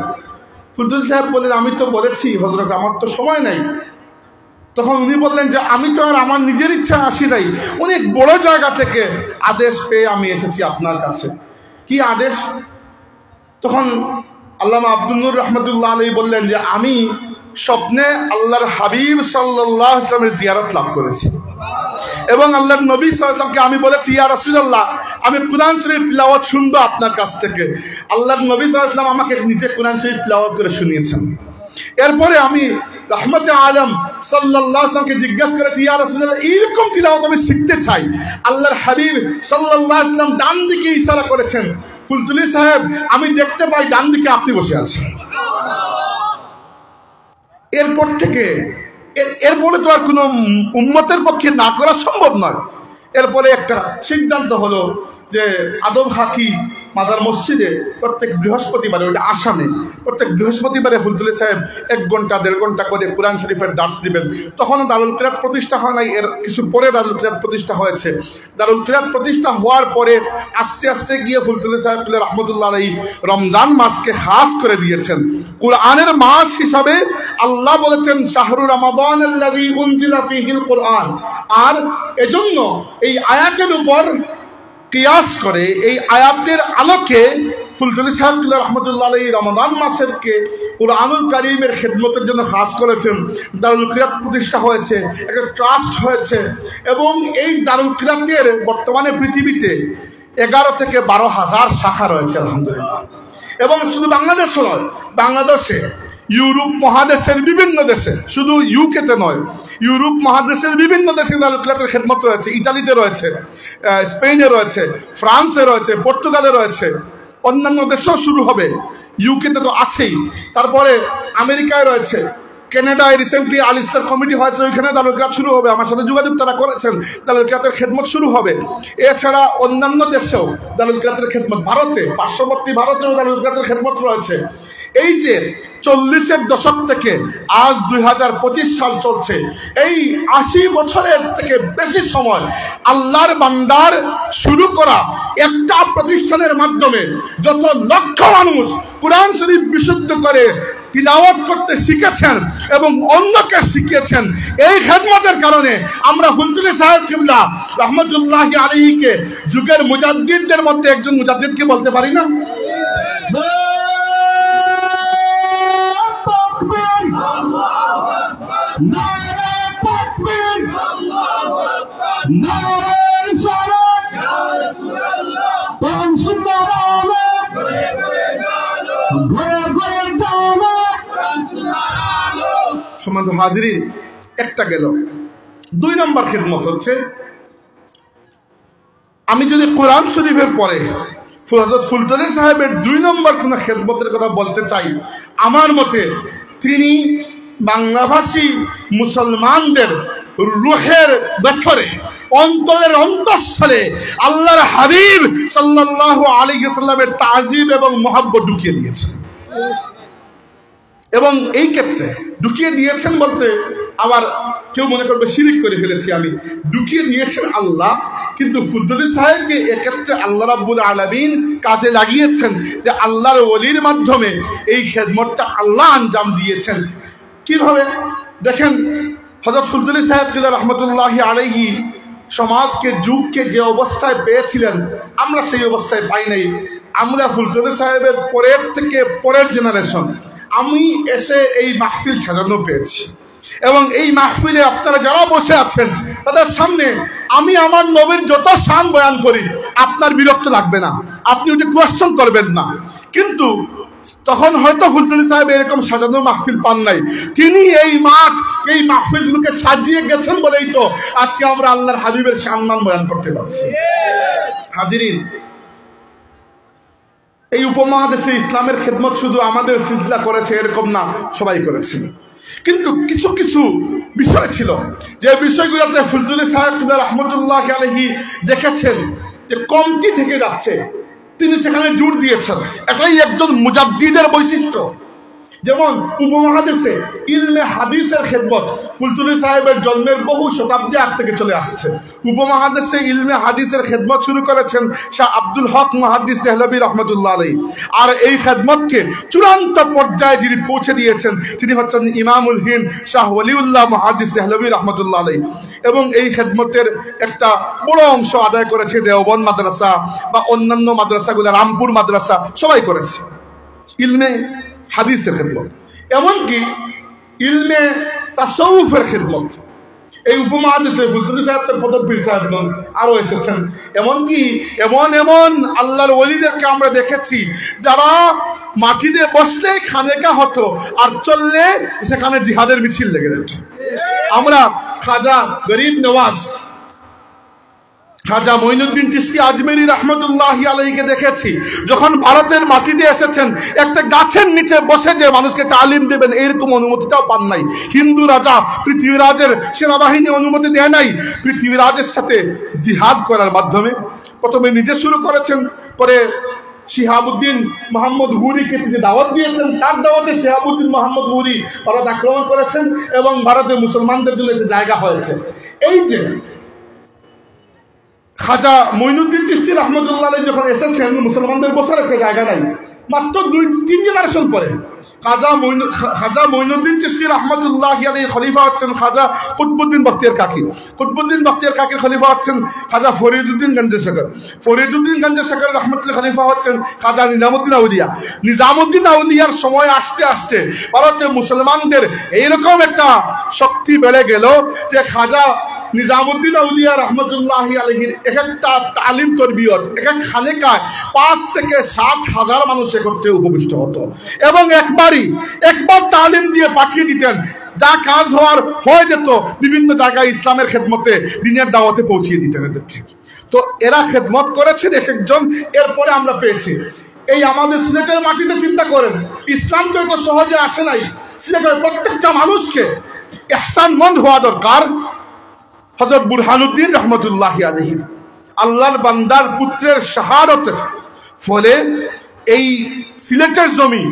ফুলতুলি সাহেব বললেন আমি তো বলেছি হযরত আমার তো সময় নাই। তখন উনি বললেন যে আমি তো আর আমার নিজের ইচ্ছা আসি নাই, অনেক বড় জায়গা থেকে আদেশ পেয়ে আমি এসেছি আপনার কাছে। কি আদেশ? তখন আল্লামা আব্দুল নূর রহমতুল্লাহ আলাইহি বললেন যে আমি স্বপ্নে আল্লাহর হাবিব সাল্লাল্লাহু আলাইহি ওয়াসাল্লামের জিয়ারত লাভ করেছি, এবং আল্লাহর নবী সাল্লাল্লাহু আলাইহি ওয়াসাল্লামকে আমি বলেছি ইয়া রাসূলুল্লাহ আমি কোরআন শরীফ তিলাওয়াত শুনবো আপনার কাছ থেকে। আল্লাহর নবী সাল্লাল্লাহু আলাইহি ওয়াসাল্লাম আমাকে নিজে কোরআন শরীফ তিলাওয়াত করে শুনিয়েছেন। এরপরে আমি রহমতে আলম সাল্লাল্লাহু আলাইহি ওয়াসাল্লামকে জিজ্ঞাসা করেছি, ইয়া রাসূলুল্লাহ, এইরকম তিলাওয়াত আমি শিখতে চাই। আল্লাহর হাবিব সাল্লাল্লাহু আলাইহি ওয়াসাল্লাম ডান দিকে ইশারা করেছেন, ফুলতুলি সাহেব আমি দেখতে পাই ডান দিকে আপনি বসে আছেন। এরপর থেকে এরপরে তো আর কোনো উম্মতের পক্ষে না করা সম্ভব নয়। এরপরে একটা সিদ্ধান্ত হলো যে আদম হাকি মাজার মসজিদে প্রত্যেক বৃহস্পতিবারে, ওইটা আসামে, প্রত্যেক বৃহস্পতিবারে ফুলতুলি সাহেব 1 ঘন্টা 1.5 ঘন্টা করে কোরআন শরীফের দার্স দিবেন। তখনও দারুল কিরাত প্রতিষ্ঠা হয় নাই, এর কিছু পরে দারুল কিরাত প্রতিষ্ঠা হয়েছে। দারুল কিরাত প্রতিষ্ঠা হওয়ার পরে আস্তে আস্তে গিয়ে ফুলতুলি সাহেব রহমতুল্লাহ আলাইহি রমজান মাসকে খাস করে দিয়েছেন কোরআনের মাস হিসাবে। আল্লাহ বলেছেন শাহরু রমাদানাল্লাযী উনজিলা ফীহিল কোরআন। আর এজন্য এই আয়াতের উপর কিয়াস করে, এই আয়াতের আলোকে ফুলতুলি সাহেব রহমতুল্লাহ আলাইহি রমাদান মাসেরকে কুরআনুল কারীমের খিদমতের জন্য খাস করেছেন। দারুল কিরাত প্রতিষ্ঠা হয়েছে, একটা ট্রাস্ট হয়েছে, এবং এই দারুল কিরাতের বর্তমানে পৃথিবীতে 11 থেকে 12,000 শাখা রয়েছে আলহামদুলিল্লাহ। এবং শুধু বাংলাদেশে নয়, বাংলাদেশে, ইউরোপ মহাদেশের বিভিন্ন দেশে, শুধু ইউকেতে নয়, ইউরোপ মহাদেশের বিভিন্ন দেশে দারুল কিরাতের খিদমত রয়েছে। ইতালিতে রয়েছে, স্পেনে রয়েছে, ফ্রান্সে রয়েছে, পর্তুগালে রয়েছে, অন্যান্য দেশেও শুরু হবে। ইউকেতে তো আছেই, তারপরে আমেরিকায় রয়েছে, কানাডায় রিসেন্টলি আল ইসলার কমিটি হয়েছে, ওইখানে দারুল কিরাত শুরু হবে। আমার সাথে যোগাযোগ তারা করেছেন, দারুল কিরাতের খেদমত শুরু হবে। এছাড়া অন্যান্য দেশেও দারুল কিরাতের খেদমত, ভারতে, পার্শ্ববর্তী ভারতেও দারুল কিরাতের খেদমত রয়েছে। এই যে 40-এর দশক থেকে আজ 2025 সাল চলছে, এই 80 বছরের থেকে বেশি সময় আল্লাহর বান্দার শুরু করা একটা প্রতিষ্ঠানের মাধ্যমে যত লক্ষ মানুষ কোরআন শরীফ বিশুদ্ধ করে তিলাওয়াত করতে শিখেছেন এবং অন্যকে শিখিয়েছেন, এই খেদমতের কারণে আমরা ফুলতুলি সাহেব কিবলা রহমতুল্লাহি আলাইহিকে যুগের মুজাদ্দিদদের মধ্যে একজন মুজাদ্দিদকে বলতে পারি না? সম্মানিত হাজিরিন, একটা গেল। 2 নম্বর খেদমত হচ্ছে, আমি যদি কোরআন শরীফের পরে হযরত ফুলতুলি সাহেবের 2 নম্বর কোন খেদমতের কথা বলতে চাই, আমার মতে তিনি বাংলাভাষী মুসলমানদের রুহের ভেতরে, অন্তরের অন্তঃস্থলে আল্লাহর হাবিব সাল্লাল্লাহু আলাইহি ওয়াসাল্লামের তাজিম এবং মহব্বত ঢুকিয়ে দিয়েছেন। এবং এই ক্ষেত্রে ঢুকিয়ে দিয়েছেন বলতে আবার কেউ মনে করবে শিরিক করে ফেলেছি আমি, ঢুকিয়ে দিয়েছেন আল্লাহ, কিন্তু ফুলতুলি সাহেবকে এক্ষেত্রে আল্লাহ রাব্বুল আলামিন কাজে লাগিয়েছেন যে আল্লাহর ওলির মাধ্যমে এই খেদমতটা আল্লাহ আঞ্জাম দিয়েছেন। কিভাবে দেখেন, হযরত ফুলতুলি সাহেব রহমতুল্লাহি আলাইহি সমাজকে, যুগকে যে অবস্থায় পেয়েছিলেন, আমরা সেই অবস্থায় পাই নাই। আমরা ফুলতুলি সাহেবের পরের থেকে পরের জেনারেশন, আমি এসে এই মাহফিল সাজানো পেয়েছি, এবং এই মাহফিলে আপনারা যারা বসে আছেন তাদের সামনে আমি আমার নবীর যত শান বয়ান করি, আপনার বিরক্ত লাগবে না, আপনি ওটা কোয়েশ্চন করবেন না। কিন্তু তখন হয়তো ফুলতুলি সাহেব এরকম সাজানো মাহফিল পান নাই, তিনি এই মাঠ, এই মাহফিলগুলোকে সাজিয়ে গেছেন বলেই তো আজকে আমরা আল্লাহর হাবিবের সম্মান বয়ান করতে পারছি। হাজিরিন, এই উপমহাদেশে ইসলামের খেদমত শুধু আমাদের সিলসিলা করেছে এরকম না, সবাই করেছে। কিন্তু কিছু কিছু বিষয় ছিল যে বিষয়গুলোতে ফুলতুলি সাহেব রহমতুল্লাহি আলাইহি দেখেছেন যে কমতি থেকে যাচ্ছে, তিনি সেখানে জোর দিয়েছেন। এটাই একজন মুজাদ্দিদের বৈশিষ্ট্য। যেমন উপমহাদেশে ইলমে হাদিসের খেদমত ফুলতুলি সাহেবের জন্মের বহু শতাব্দী আগ থেকে চলে আসছে। উপমহাদেশে ইলমে হাদিসের খেদমত শুরু করেছেন শাহ আব্দুল হক মুহাদ্দিস দেহলভী রহমতুল্লাহ আলাইহি। আর এই খেদমতকে চূড়ান্ত পর্যায়ে যিনি পৌঁছে দিয়েছেন তিনি হচ্ছেন ইমামুল হিন্দ শাহ ওলিউল্লাহ মুহাদ্দিস দেহলভী রহমতুল্লাহ আলাইহি। এবং এই খেদমতের একটা বড় অংশ আদায় করেছে দেওবন্দ মাদ্রাসা বা অন্যান্য মাদ্রাসাগুলো, রামপুর মাদ্রাসা, সবাই করেছে ইলমে হাদিসের খেদমত। এমনকি ইলমে তাসাউফের খেদমত, এই উপমহাদেশে ফুলতুলি সাহেব তার প্রথম পীর সাহেব নন, আরো এসেছেন। এমনকি এমন আল্লাহর ওলিদেরকে আমরা দেখেছি যারা মাটিতে বসলে খানেকা হতো আর চললে সেখানে জিহাদের মিছিল লেগে যেত। আমরা খাজা গরিব নওয়াজ, খাজা মঈনুদ্দিন চিশতি আজমেরি রহমতুল্লাহি আলাইহিকে দেখেছি যখন ভারতের মাটিতে এসেছেন একটা গাছের নিচে বসে যে মানুষকে তালিম দেবেন এরকম অনুমতিটাও পান নাই। হিন্দু রাজা পৃথিবীরাজের সেনাবাহিনী অনুমতি দেয় নাই। পৃথিবীরাজের সাথে জিহাদ করার মাধ্যমে প্রথমে নিজে শুরু করেছেন, পরে শিহাবুদ্দিন মোহাম্মদ হুরিকে তিনি দাওয়াত দিয়েছেন, তার দাওয়াতে শিহাবুদ্দিন মোহাম্মদ হুরি ভারত আক্রমণ করেছেন এবং ভারতে মুসলমানদের জন্য একটা জায়গা হয়েছে। এই যে খাজা মঈনুদ্দিন চিশতি রহমতুল্লাহ আলাইহি যখন এসেছেন মুসলমানদের বসার একটা জায়গা নাই, মাত্র 2-3 জেনারেশন পরে খাজা মঈনুদ্দিন চিশতি রহমতুল্লাহি আলাইহি খলিফা হচ্ছেন খাজা কুতবুদ্দিন বখতিয়ার কাকি। কুতবুদ্দিন বখতিয়ার কাকির খলিফা হচ্ছেন খাজা ফরিদুদ্দিন গঞ্জেশকর। ফরিদুদ্দিন গঞ্জেশকর রহমতুল্লাহ খলিফা হচ্ছেন খাজা নিজামুদ্দিন আউলিয়া। নিজামুদ্দিন আউলিয়ার সময় আসতে আসতে ভারতে মুসলমানদের এইরকম একটা শক্তি বেড়ে গেল যে খাজা নিজামুদ্দিন আউলিয়া রহমতুল্লাহি আলাইহির এক একটা তালিম তরবিয়ত এক এক খানেকায় 5 থেকে 60,000 মানুষ একত্রে উপবিষ্ট হতো এবং একবার তালিম দিয়ে পাঠিয়ে দিতেন, যা কাজ হয়ে যেত বিভিন্ন জায়গায় ইসলামের খেদমতে দ্বীনের দাওয়াতে পৌঁছিয়ে দিতেন এদেরকে। তো এরা খেদমত করেছেন এক একজন। এরপরে আমরা পেয়েছি এই আমাদের সিলেটের মাটিতে চিন্তা করেন, ইসলাম তো এত সহজে আসে নাই। সিলেটের প্রত্যেকটা মানুষকে ইহসানমন্দ হওয়া দরকার। হযরত বুরহানুদ্দিন রহমতুল্লাহি আলাইহি আল্লাহর বান্দার পুত্রের শাহাদাতের ফলে এই সিলেটের জমি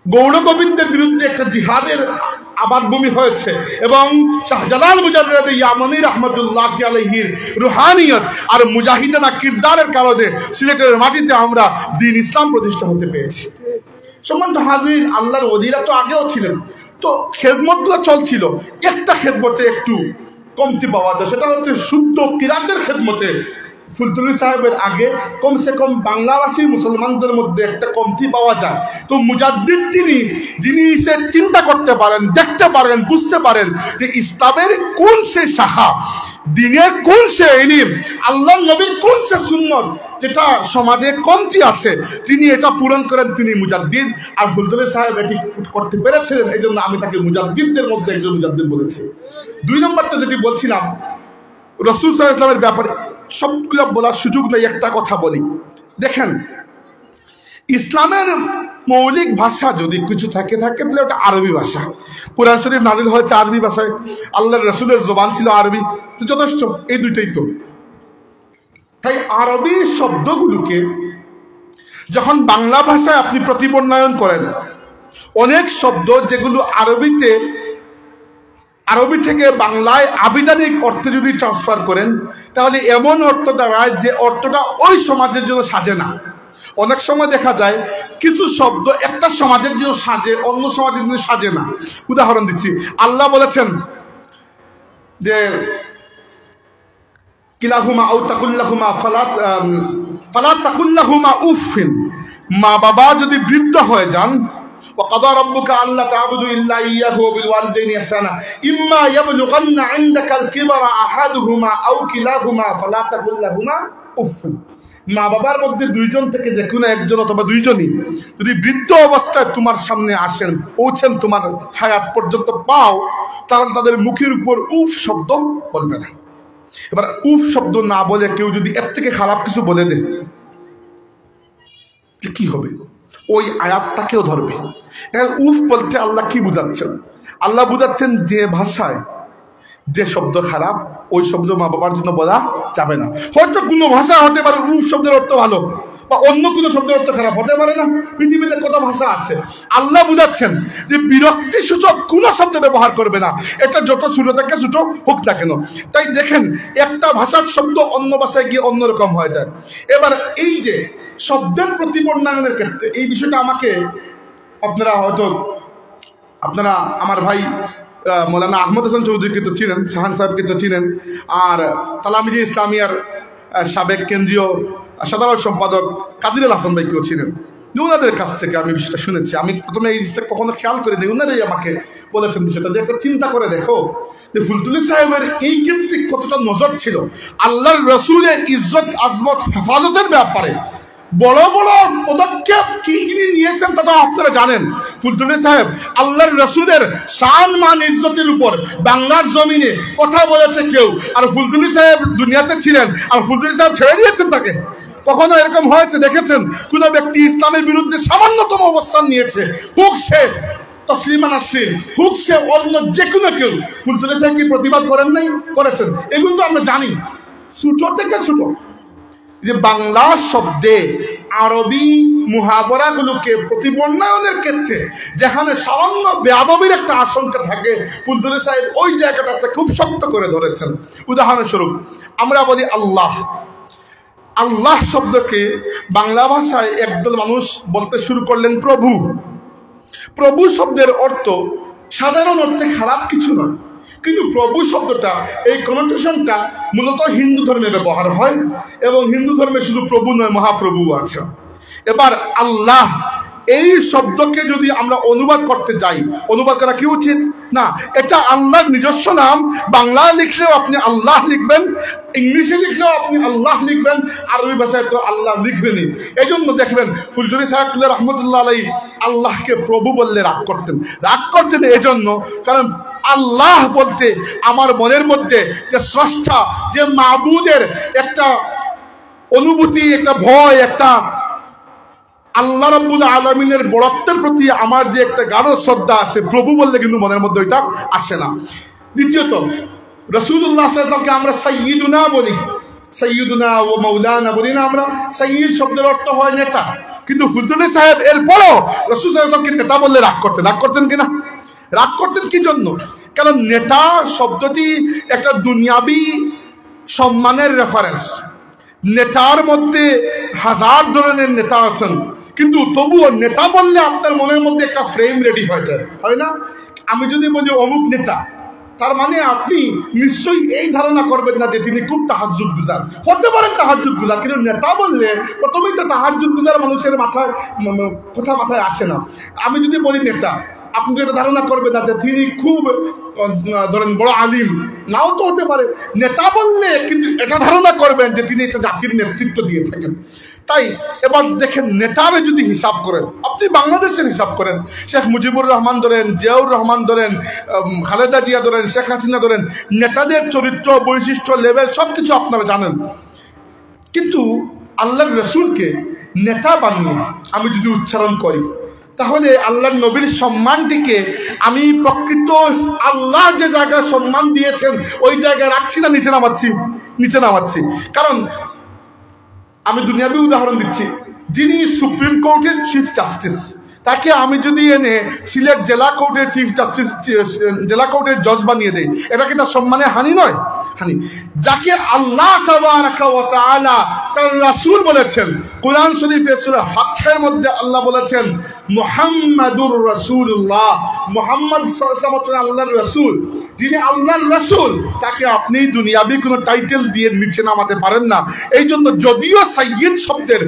গৌড় গোবিন্দের বিরুদ্ধে একটা জিহাদের আবাদভূমি হয়েছে এবং শাহজালাল মুজাদ্দিদ ইয়ামানি রহমতুল্লাহি আলাইহির রুহানিয়ত আর মুজাহিদানা কিরদারের কারণে সিলেটের মাটিতে আমরা দ্বীন ইসলাম প্রতিষ্ঠা হতে পেরেছি। সম্মানিত হাজিরিন, আল্লাহর ওলিরা তো আগেও ছিলেন, তো খেদমতগুলো চলছিল। একটা খেদমতে একটু কমতি পাওয়া যায়, সেটা হচ্ছে শুদ্ধ কিরাতের খেদমতে ফুলতুলি সাহেবের আগে কমসে কম বাংলাভাষী মুসলমানদের মধ্যে একটা কমতি পাওয়া যায়। তো মুজাদ্দিদ যিনি সে চিন্তা করতে পারেন, দেখতে পারেন, বুঝতে পারেন যে ইসলামের কোন সে শাখা, দ্বীনের কোন সে ইলম, আল্লাহর নবীর কোন সে সুন্নত যেটা সমাজে কমতি আছে, তিনি এটা পূরণ করেন, তিনি মুজাদ্দিদ। আর ফুলতুলি সাহেব এটি করতে পেরেছিলেন, এই জন্য আমি তাকে মুজাদ্দিদদের মধ্যে একজন মুজাদ্দিদ বলেছি। 2 নম্বরটা যেটি বলছিলাম রাসূল সাল্লাল্লাহু আলাইহি ওয়াসাল্লামের ব্যাপারে সবগুলো বলার সুযোগ নেই, একটা কথা বলি। দেখেন, ইসলামের মৌলিক ভাষা যদি কিছু থাকে তাহলে ওটা আরবি ভাষা। কুরআন শরীফ নাযিল হয়েছে আরবি ভাষায়, আল্লাহর রাসূলের জবান ছিল আরবি, তো যথেষ্ট, এই দুইটাই তো। তাই আরবি শব্দগুলোকে যখন বাংলা ভাষায় আপনি প্রতিবর্ণায়ন করেন, অনেক শব্দ যেগুলো আরবি থেকে বাংলায় আবিধানিক অর্থে যদি ট্রান্সফার করেন তাহলে এমন অর্থ দাঁড়ায় যে অর্থটা ওই সমাজের জন্য সাজে না। অনেক সময় দেখা যায় কিছু শব্দ একটা সমাজের জন্য সাজে, অন্য সমাজের জন্য সাজে না। উদাহরণ দিচ্ছি, আল্লাহ বলেছেন যে কিলাহুমা আও তাকুল্লাহুমা ফালা তাকুল্লাহুমা উফিন, মা বাবা যদি বৃদ্ধ হয়ে যান, وقضى ربك ألا تعبدوا إلا إياه وبالوالدين إحسانا إما يبلغن عندك الكبر أحدهما أو كلاهما فلا تقل لهما أف। মা বাবার মধ্যে 2 জন থেকে যে কোনো একজন অথবা 2 জনই যদি বৃদ্ধ অবস্থায় তোমার সামনে আসেন, পৌঁছেন, তোমার হায়াত পর্যন্ত পাও, তাহলে তাদের মুখের উপর উফ শব্দ বলবে না। এবার উফ শব্দ না বলে কেউ যদি এর থেকে খারাপ কিছু বলে দেয় কি হবে? ওই আয়াতটাকেও ধরবে। উফ বলতে আল্লাহ কি বুঝাচ্ছেন? আল্লাহ বুঝাচ্ছেন যে ভাষায় যে শব্দ খারাপ ওই শব্দ মা বাবার জন্য বলা যাবে না। হয়তো কোনো ভাষা হতে পারে উফ শব্দের অর্থ ভালো, বা অন্য কোনো শব্দের অর্থ খারাপ হতে পারে না। পৃথিবীতে কত ভাষা আছে। আল্লাহ বুঝাচ্ছেন যে বিরক্তি সূচক কোনো শব্দ ব্যবহার করবে না, এটা যত ছোট থেকে ছোট হোক না কেন। তাই দেখেন, একটা ভাষার শব্দ অন্য ভাষায় গিয়ে অন্যরকম হয়ে যায়। এবার এই যে শব্দের প্রতিবর্ণায়নের ক্ষেত্রে এই বিষয়টা আমাকে আপনারা আমার ভাই মৌলানা আহমদ হাসান চৌধুরীকে তো চিনেন, শাহান সাহেবকে তো চিনেন, আর তালামিজি ইসলামিয়ার সাবেক কেন্দ্রীয় সাধারণ সম্পাদক কাদিরুল হাসান ভাইকেও চিনেন। ওনাদের কাছ থেকে আমি বিষয়টা শুনেছি। আমি প্রথমে এই জিনিসটা কখনো খেয়াল করে দিই, ওনারাই আমাকে বলেছেন বিষয়টা, যে একটা চিন্তা করে দেখো যে ফুলতুলি সাহেবের এই ক্ষেত্রে কতটা নজর ছিল আল্লাহর রসুলের ইজ্জত আজমত হেফাজতের ব্যাপারে। বড় বড় পদক্ষেপ কি তিনি নিয়েছেন তা তো আপনারা জানেন। ফুলতুলি সাহেব আল্লাহর রসুলের শান মান ইজ্জতের উপর বাংলার জমিনে কথা বলেছে কেউ, আর ফুলতুলি সাহেব দুনিয়াতে ছিলেন আর ফুলতুলি সাহেব ছেড়ে দিয়েছেন তাকে? কখনো এরকম হয়েছে দেখেছেন কোন ব্যক্তি ইসলামের বিরুদ্ধে সামান্যতম অবস্থান নিয়েছে, হোক সে তসলিমা নাসরিন, হোক সে অন্য যে কোনো কেউ, ফুলতুলি সাহেব কি প্রতিবাদ করেন নাই? করেছেন। এগুলো তো আমরা জানি। ছোট থেকে ছোট যে বাংলা শব্দে আরবি মুহাবরাগুলোকে প্রতিবর্ণায়নের ক্ষেত্রে যেখানে সামান্য বেয়াদবির একটা আশঙ্কা থাকে, ফুলতুলি সাহেব ওই জায়গাটাতে খুব শক্ত করে ধরেছেন। উদাহরণস্বরূপ আমরা বলি আল্লাহ। আল্লাহ শব্দকে বাংলা ভাষায় একদল মানুষ বলতে শুরু করলেন প্রভু। প্রভু শব্দের অর্থ সাধারণ অর্থে খারাপ কিছু নয়, কিন্তু প্রভু শব্দটা এই কনোটেশনটা মূলত হিন্দু ধর্মে ব্যবহার হয়, এবং হিন্দু ধর্মে শুধু প্রভু নয় মহাপ্রভু আছে। এবার আল্লাহ এই শব্দকে যদি আমরা অনুবাদ করতে যাই, অনুবাদ করা কি উচিত না? এটা আল্লাহর নিজস্ব নাম। বাংলায় লিখলেও আপনি আল্লাহ লিখবেন, ইংলিশে লিখলেও আপনি আল্লাহ লিখবেন, আরবি ভাষায় তো আল্লাহ লিখবেনই। এই জন্য দেখবেন ফুলতুলি সাহেব রহমতুল্লাহ আলাইহি আল্লাহকে প্রভু বললে রাগ করতেন এই জন্য, কারণ আল্লাহ বলতে আমার মনের মধ্যে যে স্রষ্টা, যে মাবুদের একটা অনুভূতি, একটা ভয়, একটা আল্লাহ রাব্বুল আলামিনের বড়ত্বের প্রতি আমার যে একটা গাঢ় শ্রদ্ধা আছে, প্রভু বললে কিন্তু মনের মধ্যে ওইটা আসে না। দ্বিতীয়ত রাসূলুল্লাহ সাল্লাল্লাহু আলাইহি ওয়াসাল্লামকে আমরা সাইয়্যিদুনা বলি, সাইয়্যিদুনা ও মাওলানা বলি না আমরা? সাইয়্যিদ শব্দের অর্থ হয় নেতা, কিন্তু ফুলতুলি সাহেব এরপরও রাসূল সাল্লাল্লাহু আলাইহি ওয়াসাল্লামকে নেতা বললে রাগ করতেন কিনা? রাগ করতেন কি জন্য? কারণ নেতা শব্দটি একটা দুনিয়াবি সম্মানের রেফারেন্স। নেতার মধ্যে হাজার ধরনের নেতা আছেন, কিন্তু তবুও নেতা বললে আপনার মনের মধ্যে একটা ফ্রেম রেডি হয়ে যায়, হয় না? আমি যদি বলি অমুক নেতা, তার মানে আপনি নিশ্চয়ই এই ধারণা করবেন না যে তিনি খুব তাহাজ্জুদ গুজার। হতে পারেন তাহাজ্জুদ গুজার, কিন্তু নেতা বললে প্রথমেই তো তাহাজ্জুদ গুজার মানুষের মাথায় কথা মাথায় আসে না। আমি যদি বলি নেতা, আপনি তো এটা ধারণা করবেন না যে তিনি খুব ধরেন বড় আলিম, নাও তো হতে পারে। নেতা বললে কিন্তু এটা ধারণা করবেন যে তিনি একটা জাতির নেতৃত্ব দিয়ে থাকেন। তাই এবার দেখেন, নেতারে যদি হিসাব করেন, আপনি বাংলাদেশের হিসাব করেন, শেখ মুজিবুর রহমান ধরেন, জিয়াউর রহমান ধরেন, খালেদা জিয়া ধরেন, শেখ হাসিনা ধরেন, নেতাদের চরিত্র, বৈশিষ্ট্য, লেভেল সবকিছু আপনারা জানেন। কিন্তু আল্লাহর রসুলকে নেতা বানিয়ে আমি যদি উচ্চারণ করি, তাহলে আল্লাহর নবীর সম্মানটিকে আমি প্রকৃত আল্লাহ যে জায়গায় সম্মান দিয়েছেন ওই জায়গায় রাখছি না নিচে নামাচ্ছি। কারণ আমি দুনিয়াবি উদাহরণ দিচ্ছি, যিনি সুপ্রিম কোর্টের চিফ জাস্টিস, তাকে আমি যদি এনে সিলেট জেলা কোর্টের চিফ জাস্টিস, জেলা কোর্টের জজ বানিয়ে দেই, এটা কি তার সম্মানে হানি নয়? হানি। যাকে আল্লাহ তাবারাকা ওয়া তাআলা তার রাসূল বলেছেন, কোরআন শরীফের সূরা ফাতহের মধ্যে আল্লাহ বলেছেন মুহাম্মাদুর রাসূলুল্লাহ, মুহাম্মদ সাল্লাল্লাহু আলাইহি ওয়াসাল্লাম আল্লাহর রাসূল। যিনি আল্লাহর রাসূল, তাকে আপনি দুনিয়াবি কোনো টাইটেল দিয়ে নিচে নামাতে পারেন না। এই জন্য যদিও সাইয়্যিদ শব্দের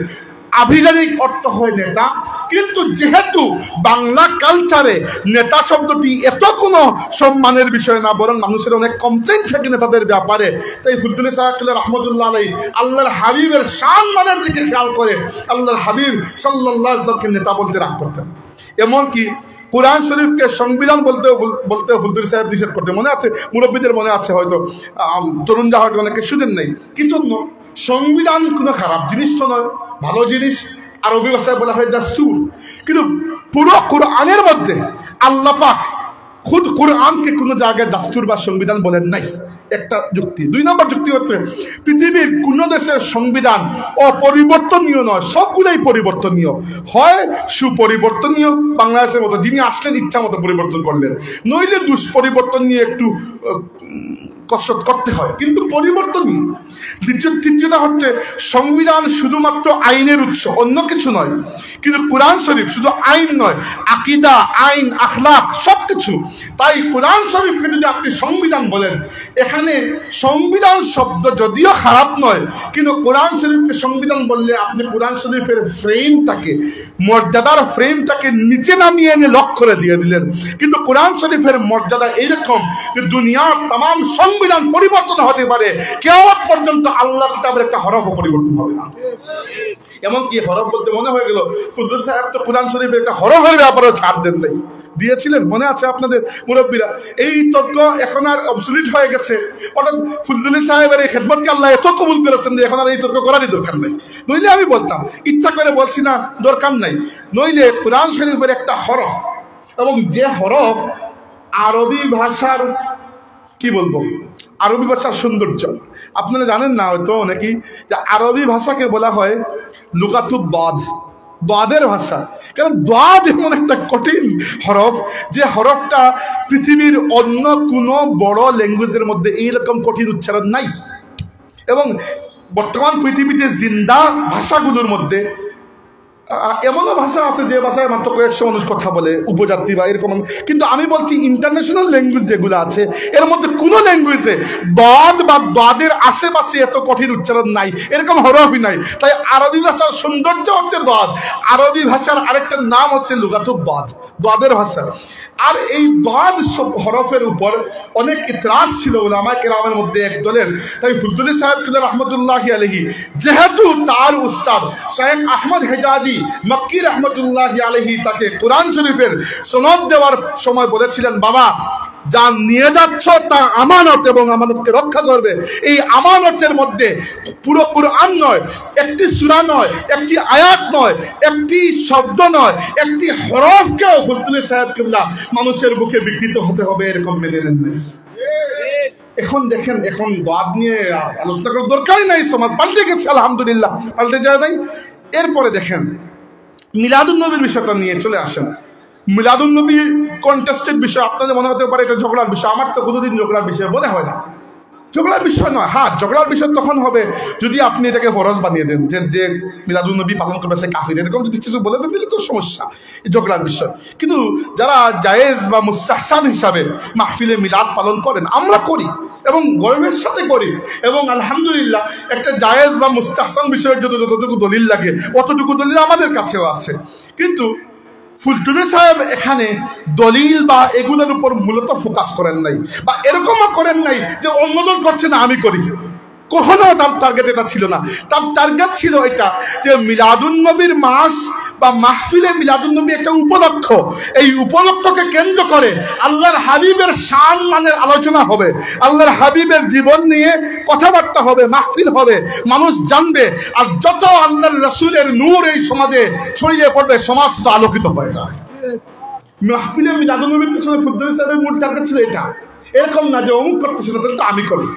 আভিধানিক অর্থ হয় নেতা, কিন্তু যেহেতু বাংলা কালচারে নেতা শব্দটি এত কোনো সম্মানের বিষয় না, বরং মানুষের অনেক কমপ্লেন থাকে নেতাদের ব্যাপারে, তাই ফুলতুলি সাহেব রহমতুল্লাহ আলাইহি আল্লাহর হাবিবের শান মানের দিকে খেয়াল করে আল্লাহর হাবিব সাল্লাল্লাহু আলাইহি ওয়াসাল্লামকে নেতা বলতে রাগ করতেন। এমনকি কোরআন শরীফকে সংবিধান বলতে ফুলতুলি সাহেব নিষেধ করতে, মনে আছে? মুরব্বীদের মনে আছে, হয়তো তরুণরা হয়তো অনেকে শুনেন নাই। কি জন্য? সংবিধান কোনো খারাপ জিনিস তো নয়, ভালো জিনিস। আরবি ভাষায় বলা হয় দাস্তুর। কিন্তু পুরো কোরআনের মধ্যে আল্লাহ পাক খুদ কোরআনকে কোনো জায়গায় দাস্তুর বা সংবিধান বলেন নাই, একটা যুক্তি। 2 নম্বর যুক্তি হচ্ছে, পৃথিবীর কোন দেশের সংবিধান অপরিবর্তনীয় নয়, সবগুলোই পরিবর্তনীয়। হয় সুপরিবর্তনীয়, বাংলাদেশের মতো, যিনি আসলেন ইচ্ছা মতো পরিবর্তন করলেন, নইলে দুষ্পরিবর্তন নিয়ে একটু কসরত করতে হয়, কিন্তু পরিবর্তনীয়। তৃতীয়টা হচ্ছে, সংবিধান শুধুমাত্র আইনের উৎস, অন্য কিছু নয়। কিন্তু কোরআন শরীফ শুধু আইন নয়, আকীদা, আইন, আখলাক সবকিছু তাই কোরআন শরীফকে যদি আপনি সংবিধান বলেন, এখানে সংবিধান শব্দ যদিও খারাপ নয়, কিন্তু কোরআন শরীফকে সংবিধান বললে আপনি কোরআন শরীফের ফ্রেমটাকে, মর্যাদার ফ্রেমটাকে নিচে নামিয়ে এনে লক করে দিয়ে দিলেন। কিন্তু কোরআন শরীফের মর্যাদা এইরকম যে দুনিয়ার তাম সংবিধান পরিবর্তন হতে পারে, কিয়ামত পর্যন্ত আল্লাহ কিতাবের একটা হরফও পরিবর্তন হবে না। এমনকি হরফ বলতে মনে হয়ে গেল ফুলদুল সাহেব তো কোরআন শরীফের একটা হরফের ব্যাপারে ছাড় দেন নাই, দিয়েছিলেন, মনে আছে আপনাদের মুরব্বীরা? এই তর্ক এখন আর অবসলিট হয়ে গেছে। অর্থাৎ ফুলদুল সাহেবের এই খেদমতকে আল্লাহ এত কবুল করেছেন যে এখন আর এই তর্ক করারই দরকার নাই। নইলে আমি বলতাম, ইচ্ছা করে বলছি না, দরকার নাই। নইলে কোরআন শরীফের একটা হরফ, এবং যে হরফ আরবি ভাষার কি বলবো, আরবি ভাষার সৌন্দর্য আপনারা জানেন না হয়তো অনেকেই, যে আরবি ভাষাকে বলা হয় লুগাতুদ দাদ, দাদের ভাষা। কারণ দাদ এমন একটা কঠিন হরফ, যে হরফটা পৃথিবীর অন্য কোনো বড় ল্যাঙ্গুয়েজের মধ্যে এইরকম কঠিন উচ্চারণ নাই। এবং বর্তমান পৃথিবীতে জিন্দা ভাষাগুলোর মধ্যে এমনও ভাষা আছে যে ভাষায় মাত্র কয়েকশো মানুষ কথা বলে, উপজাতি বা এরকম। কিন্তু আমি বলছি ইন্টারন্যাশনাল ল্যাঙ্গুয়েজ যেগুলো আছে, এর মধ্যে কোনো ল্যাঙ্গুয়েজে দাদ বা দাদের আশেপাশে এত কঠিন উচ্চারণ নাই, এরকম হরফই নাই। তাই আরবি ভাষার সৌন্দর্য হচ্ছে দাদ। আরবি ভাষার আরেকটা নাম হচ্ছে লুগাতুদ দাদ, দাদের ভাষা। আর এই দাদ হরফের উপর অনেক ইতরাজ ছিল উলামায়ে কেরামের মধ্যে এক দলের। তাই ফুলদুলি সাহেব রহমতুল্লাহি আলাইহি, যেহেতু তার উস্তাদ শেখ আহমদ হেজাজি মক্কি রহমতুল্লাহি আলাইহি তাকে কোরআন শরীফের সনদ দেওয়ার সময় বলেছিলেন, বাবা যা নিয়ে যাচ্ছ তা আমানত এবং আমানতকে রক্ষা করবে। এই আমানতের মধ্যে পুরো কুরআন নয়, একটি সূরা নয়, একটি আয়াত নয়, একটি শব্দ নয়, একটি হরফকেও ফুলতুলি সাহেব কিবলা মানুষের মুখে বিকৃত হতে হবে এরকম মেনে নেন নাই। এখন দেখেন, এখন দাদ নিয়ে আলোচনা করার দরকারই নাই, সমাজ পাল্টে গেছে, আলহামদুলিল্লাহ পাল্টে যায় নাই। এরপরে দেখেন মিলাদুন নবীর বিষয়টা নিয়ে চলে আসেন। মিলাদুন নবী কন্টেস্টেড বিষয়, আপনাদের মনে হতে পারে এটা ঝগড়ার বিষয়। আমার তো কোনোদিন ঝগড়ার বিষয় মনে হয় না, ঝগড়ার বিষয় নয়। হ্যাঁ, ঝগড়ার বিষয় তখন হবে যদি আপনি এটাকে ফরজ বানিয়ে দেন, যে মিলাদুন নবী পালন করবে সে কাফির, এরকম যদি কিছু বলে দেন দিলে তো সমস্যা, ঝগড়ার বিষয়। কিন্তু যারা জায়েজ বা মুস্তাহসান হিসাবে মাহফিলে মিলাদ পালন করেন, আমরা করি এবং গর্বের সাথে করি, এবং আলহামদুলিল্লাহ একটা জায়েজ বা মুস্তাহসান বিষয়ের জন্য যতটুকু দলিল লাগে অতটুকু দলিল আমাদের কাছেও আছে। কিন্তু ফুলতুলি সাহেব এখানে দলিল বা এগুলোর উপর মূলত ফোকাস করেন নাই, বা এরকমও করেন নাই যে অন্য দল করছে না আমি করি। কখনো তার টার্গেট এটা ছিল না। তার টার্গেট ছিল এটা যে মিলাদুন নবীর মাস বা মাহফিলে মিলাদুন নবী একটা উপলক্ষ, এই উপলক্ষকে কেন্দ্র করে আল্লাহর হাবিবের শান মানের আলোচনা হবে, আল্লাহর হাবিবের জীবন নিয়ে কথাবার্তা হবে, মাহফিল হবে, মানুষ জানবে। আর যত আল্লাহর রাসূলের নূর এই সমাজে ছড়িয়ে পড়বে, সমাজ তো আলোকিত হয়ে যাবে। মাহফিলে মিলাদুন নবীর পিছনে ফুলতুলি সাহেবের মূল টার্গেট ছিল এটা, এরকম না যে অমুক করতেছে না তো আমি করি।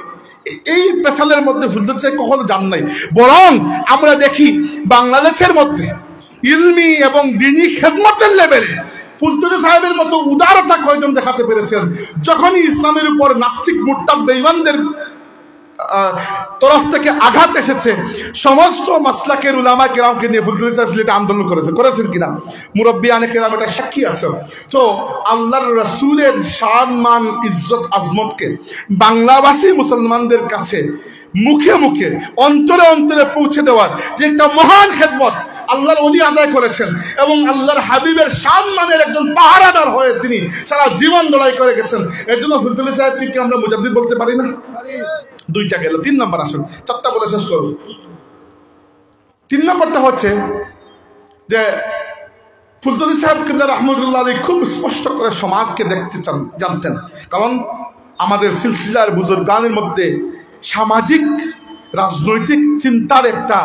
এই পেশালের মধ্যে ফুলতুলি সাহেব কখনো যান নাই। বরং আমরা দেখি বাংলাদেশের মধ্যে ইলমি এবং দ্বীনি খেদমতের লেভেলে ফুলতুলি সাহেবের মতো উদারতা কয়জন দেখাতে পেরেছেন? যখনই ইসলামের উপর নাস্তিক মুরতাদ বেঈমানদের তরফ থেকে আঘাত এসেছে, সমস্ত মাসলাকের উলামায়ে কেরামকে নিয়ে ফুলতুলি সাহেব সিলেটে আন্দোলন করেছেন কিনা মুরব্বিয়ানে কেরাম এটা সাক্ষী আছে। তো আল্লাহর রাসূলের শান মান ইজ্জত আজমতকে বাংলাভাষী মুসলমানদের কাছে মুখে মুখে অন্তরে অন্তরে পৌঁছে দেওয়ার যে একটা মহান খেদমত আল্লাহর ওলি আদায় করেছেন, এবং আল্লাহর হাবিবের শান মানের একজন পাহারাদার হয়ে তিনি সারা জীবন লড়াই করে গেছেন। এর জন্য ফুলতুলি সাহেবকে আমরা মুজাদ্দিদ বলতে পারি না? দুইটা গেল, 3 নম্বর আসুন, 4টা বলে শেষ করব। 3 নম্বরটা হচ্ছে যে ফুলতুলি সাহেব কিবলা রাহমাতুল্লাহ আলাইহি খুব স্পষ্ট করে সমাজকে দেখতে জানতেন। কারণ আমাদের সিলসিলার বুজুর্গানের মধ্যে সামাজিক রাজনৈতিক চিন্তার একটা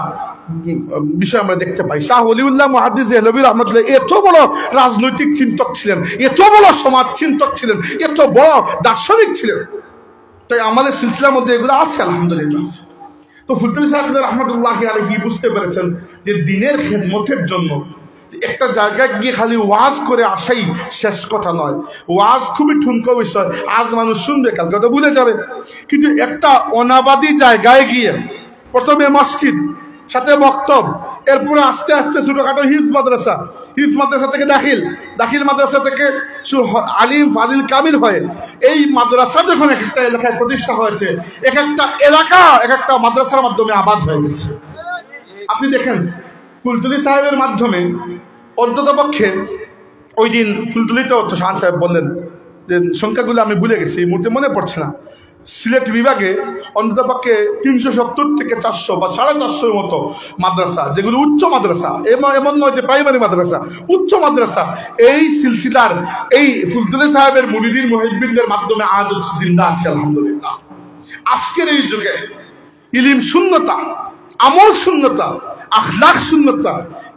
বিষয় আমরা দেখতে পাই। শাহ ওলিউল্লাহ মুহাদ্দিস দেহলভী রাহমাতুল্লাহ এত বড় রাজনৈতিক চিন্তক ছিলেন, এত বড় সমাজ চিন্তক ছিলেন, এত বড় দার্শনিক ছিলেন। তাই আমাদের সিলসিলার মধ্যে এগুলো আছে আলহামদুলিল্লাহ। তো ফুলতুলি সাহেব রাহমাতুল্লাহি আলাইহি বুঝতে পেরেছেন যে দ্বীনের খেদমতের জন্য একটা জায়গায় গিয়ে খালি ওয়াজ করে আসাই শেষ কথা নয়। ওয়াজ খুবই ঠুনকো বিষয়, আজ মানুষ শুনবে কালকে তো ভুলে যাবে। কিন্তু একটা অনাবাদী জায়গায় গিয়ে প্রথমে মসজিদ, সাথে বক্তব্য, এরপরে আস্তে আস্তে ছোটখাটো হিফজ মাদ্রাসা থেকে দাখিল মাদ্রাসা থেকে আলিম ফাজিল কামিল হয়ে এই মাদ্রাসা যখন এক একটা এলাকায় প্রতিষ্ঠা হয়েছে, এক একটা এলাকা এক একটা মাদ্রাসার মাধ্যমে আবাদ হয়ে গেছে। আপনি দেখেন ফুলতলি সাহেবের মাধ্যমে অন্তত পক্ষে ওই দিন ফুলতলিতেও তো শাহ সাহেব বললেন যে সংখ্যাগুলো আমি ভুলে গেছি, এই মুহূর্তে মনে পড়ছে না, সিলেট বিভাগে অন্তত পক্ষে 370 থেকে 400 বা 450 মতো মাদ্রাসা, যেগুলো উচ্চ মাদ্রাসা, এমন নয় যে প্রাইমারি মাদ্রাসা, উচ্চ মাদ্রাসা, এই সিলসিলার এই ফুলতলি সাহেবের মুরিদিন মুহিব্বিনদের মাধ্যমে আজ জিন্দা আছে আলহামদুলিল্লাহ। আজকের এই যুগে ইলম শূন্যতা, আমল শূন্যতা, আখলাক শূন্যতা,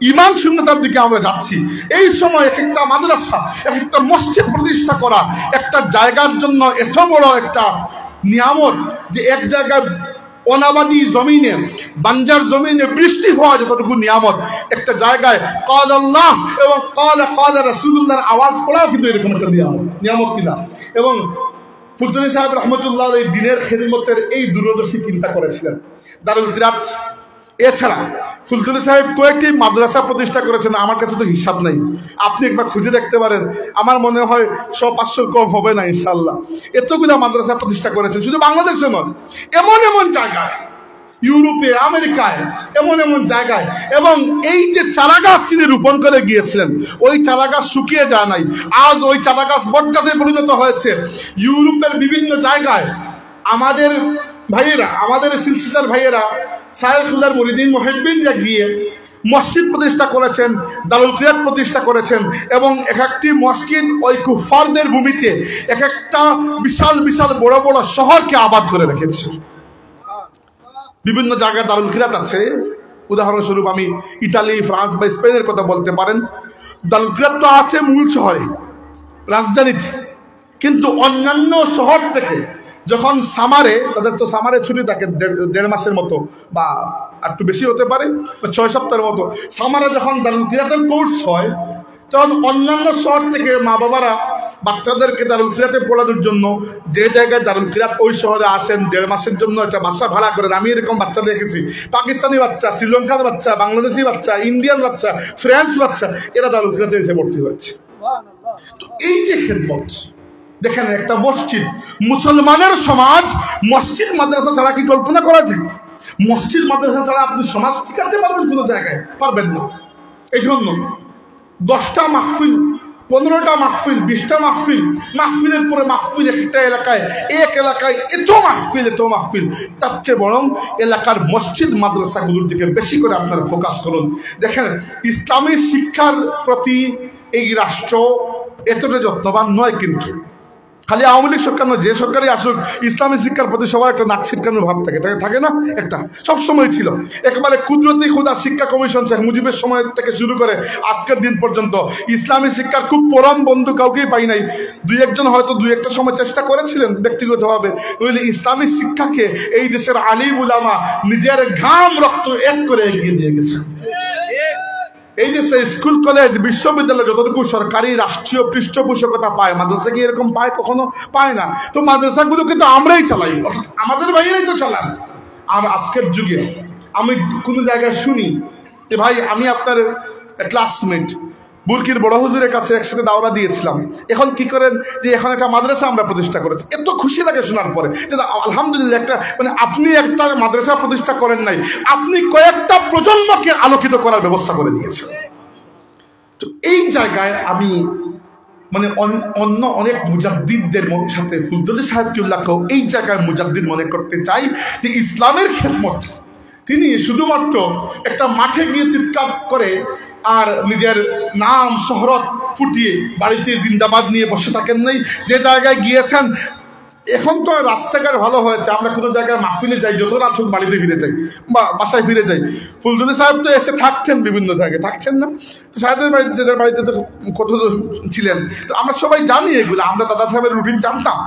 ইমান শূন্যতার দিকে আমরা যাচ্ছি। এই সময় এক একটা মাদ্রাসা, এক একটা মসজিদ প্রতিষ্ঠা করা একটা জায়গার জন্য এত বড় একটা নিয়ামত যে এক জায়গায় অনাবাদী জমিনে, বাঞ্জার জমিনে বৃষ্টি হওয়া যতটুকু নিয়ামত, একটা জায়গায় কাল আল্লাহ এবং কাল রাসূলুল্লাহর আওয়াজ পড়াও কিন্তু এরকম একটা নিয়ামত কিনা। এবং ফুলতলি সাহেব রহমতুল্লাহ এই দিনের খেদমতের এই দূরদর্শী চিন্তা করেছিলেন। দারুল কিরাত এছাড়া ফুলতলি সাহেব কয়েকটি মাদ্রাসা প্রতিষ্ঠা করেছেন, আমার কাছে তো হিসাব নেই, আপনি একবার খুঁজে দেখতে পারেন, আমার মনে হয় 100-500 কম হবে না ইনশাল্লাহ। এতগুলো মাদ্রাসা প্রতিষ্ঠা করেছেন শুধু বাংলাদেশে নয়, এমন জায়গায়, ইউরোপে, আমেরিকায়, এমন জায়গায়। এবং এই যে চারাগাছ তিনি রোপণ করে গিয়েছিলেন, ওই চারাগাছ শুকিয়ে যায় নাই, আজ ওই চারাগাছ বটগাছে পরিণত হয়েছে। ইউরোপের বিভিন্ন জায়গায় আমাদের ভাইয়েরা, আমাদের সিলসিলার ভাইয়েরা, শায়খুল্লাহর মুরিদিন মুহিব্বিনরা গিয়ে মসজিদ প্রতিষ্ঠা করেছেন, দারুল কিরাত প্রতিষ্ঠা করেছেন। এবং এক একটি মসজিদ ওই কুফফারদের ভূমিতে এক একটা বিশাল বিশাল বড় বড় শহরকে আবাদ করে রেখেছে। বিভিন্ন জায়গায় দারুল কিরাত আছে, উদাহরণস্বরূপ আমি ইতালি, ফ্রান্স বা স্পেনের কথা বলতে পারেন। দারুল কিরাত তো আছে মূল শহরে, রাজধানীতে, কিন্তু অন্যান্য শহর থেকে যখন সামারে, তাদের তো সামারে ছুটি থাকে 1.5 মাসের মতো বা একটু বেশি হতে পারে, 6 সপ্তাহের মতো, সামারে যখন দারুল কিরাতের কোর্স হয়, তখন অন্যান্য শহর থেকে মা বাবারা বাচ্চাদেরকে দারুল কিরাতে পড়ানোর জন্য যে জায়গায় দারুল কিরাত ওই শহরে আসেন 1.5 মাসের জন্য একটা বাসা ভাড়া করেন। আমি এরকম বাচ্চা দেখেছি, পাকিস্তানি বাচ্চা, শ্রীলঙ্কার বাচ্চা, বাংলাদেশি বাচ্চা, ইন্ডিয়ান বাচ্চা, ফ্রেঞ্চ বাচ্চা, এরা দারুল কিরাতে এসে ভর্তি হয়েছে। তো এই যে খেদমত দেখেন, একটা মসজিদ, মুসলমানের সমাজ মসজিদ মাদ্রাসা ছাড়া কি কল্পনা করা যায়? মসজিদ মাদ্রাসা ছাড়া আপনি সমাজ টিকাতে পারবেন কোনো জায়গায়? পারবেন না। এই জন্য 10টা মাহফিল, 15টা মাহফিল, 20টা মাহফিল, মাহফিলের পরে মাহফিল, একটা এলাকায় এত মাহফিল, তার চেয়ে বরং এলাকার মসজিদ মাদ্রাসাগুলোর দিকে বেশি করে আপনারা ফোকাস করুন। দেখেন, ইসলামী শিক্ষার প্রতি এই রাষ্ট্র এতটা যত্নবান নয়, কিন্তু খালি আওয়ামী লীগ সরকার নয়, যে সরকারই আসুক ইসলামী শিক্ষার প্রতি সবার একটা নাক ছিটকানোর ভাব থাকে না, একটা সবসময় ছিল। একেবারে কুদরতি খুদা শিক্ষা কমিশন শেখ মুজিবের সময় থেকে শুরু করে আজকের দিন পর্যন্ত ইসলামী শিক্ষার খুব পরম বন্ধু কাউকেই পাই নাই। 2-1 হয়তো 2-1টা সময় চেষ্টা করেছিলেন ব্যক্তিগতভাবে, নইলে ইসলামী শিক্ষাকে এই দেশের আলিম উলামা নিজের ঘাম রক্ত এক করে এগিয়ে দিয়ে গেছেন। এই দেশে স্কুল, কলেজ, বিশ্ববিদ্যালয় যতটুকু সরকারি রাষ্ট্রীয় পৃষ্ঠপোষকতা পায়, মাদ্রাসা কি এরকম পায়? কখনো পায় না। তো মাদ্রাসাগুলো কিন্তু আমরাই চালাই, আমাদের ভাইয়েরাই তো চালান। আর আজকের যুগে আমি কোনো জায়গায় শুনি যে ভাই, আমি আপনার ক্লাসমেট বুরকির বড় হুজুরের কাছে একসাথে দাওরা দিয়েছিলাম, এখন কি করেন যে এখন একটা মাদ্রাসা আমরা প্রতিষ্ঠা করেছি। এত খুশি লাগে শোনার পরে যে আলহামদুলিল্লাহ, একটা মানে আপনি একটা মাদ্রাসা প্রতিষ্ঠা করেন নাই, আপনি কয়েকটা প্রজন্মকে আলোকিত করার ব্যবস্থা করে দিয়েছেন। তো এই জায়গায় আমি মানে অন্য অনেক মুজাদ্দিদদের সাথে ফুলতলি সাহেবকে এই জায়গায় মুজাদ্দিদ মনে করতে চাই যে ইসলামের খেদমত তিনি শুধুমাত্র একটা মাঠে গিয়ে চিৎকার করে আর নিজের নাম শহরত ফুটিয়ে বাড়িতে জিন্দাবাদ নিয়ে বসে থাকেন নাই। যে জায়গায় গিয়েছেন, এখন তো রাস্তাঘাট ভালো হয়েছে, আমরা কোনো জায়গায় মাহফিলে যাই, যত রাত হোক বাড়িতে ফিরে যাই বা বাসায় ফিরে যাই। ফুলতলি সাহেব তো এসে থাকছেন বিভিন্ন জায়গায়, থাকছেন না? তো সাহেবের বাড়িতে তো কত ছিলেন, তো আমরা সবাই জানি এগুলো, আমরা দাদা সাহেবের রুটিন জানতাম।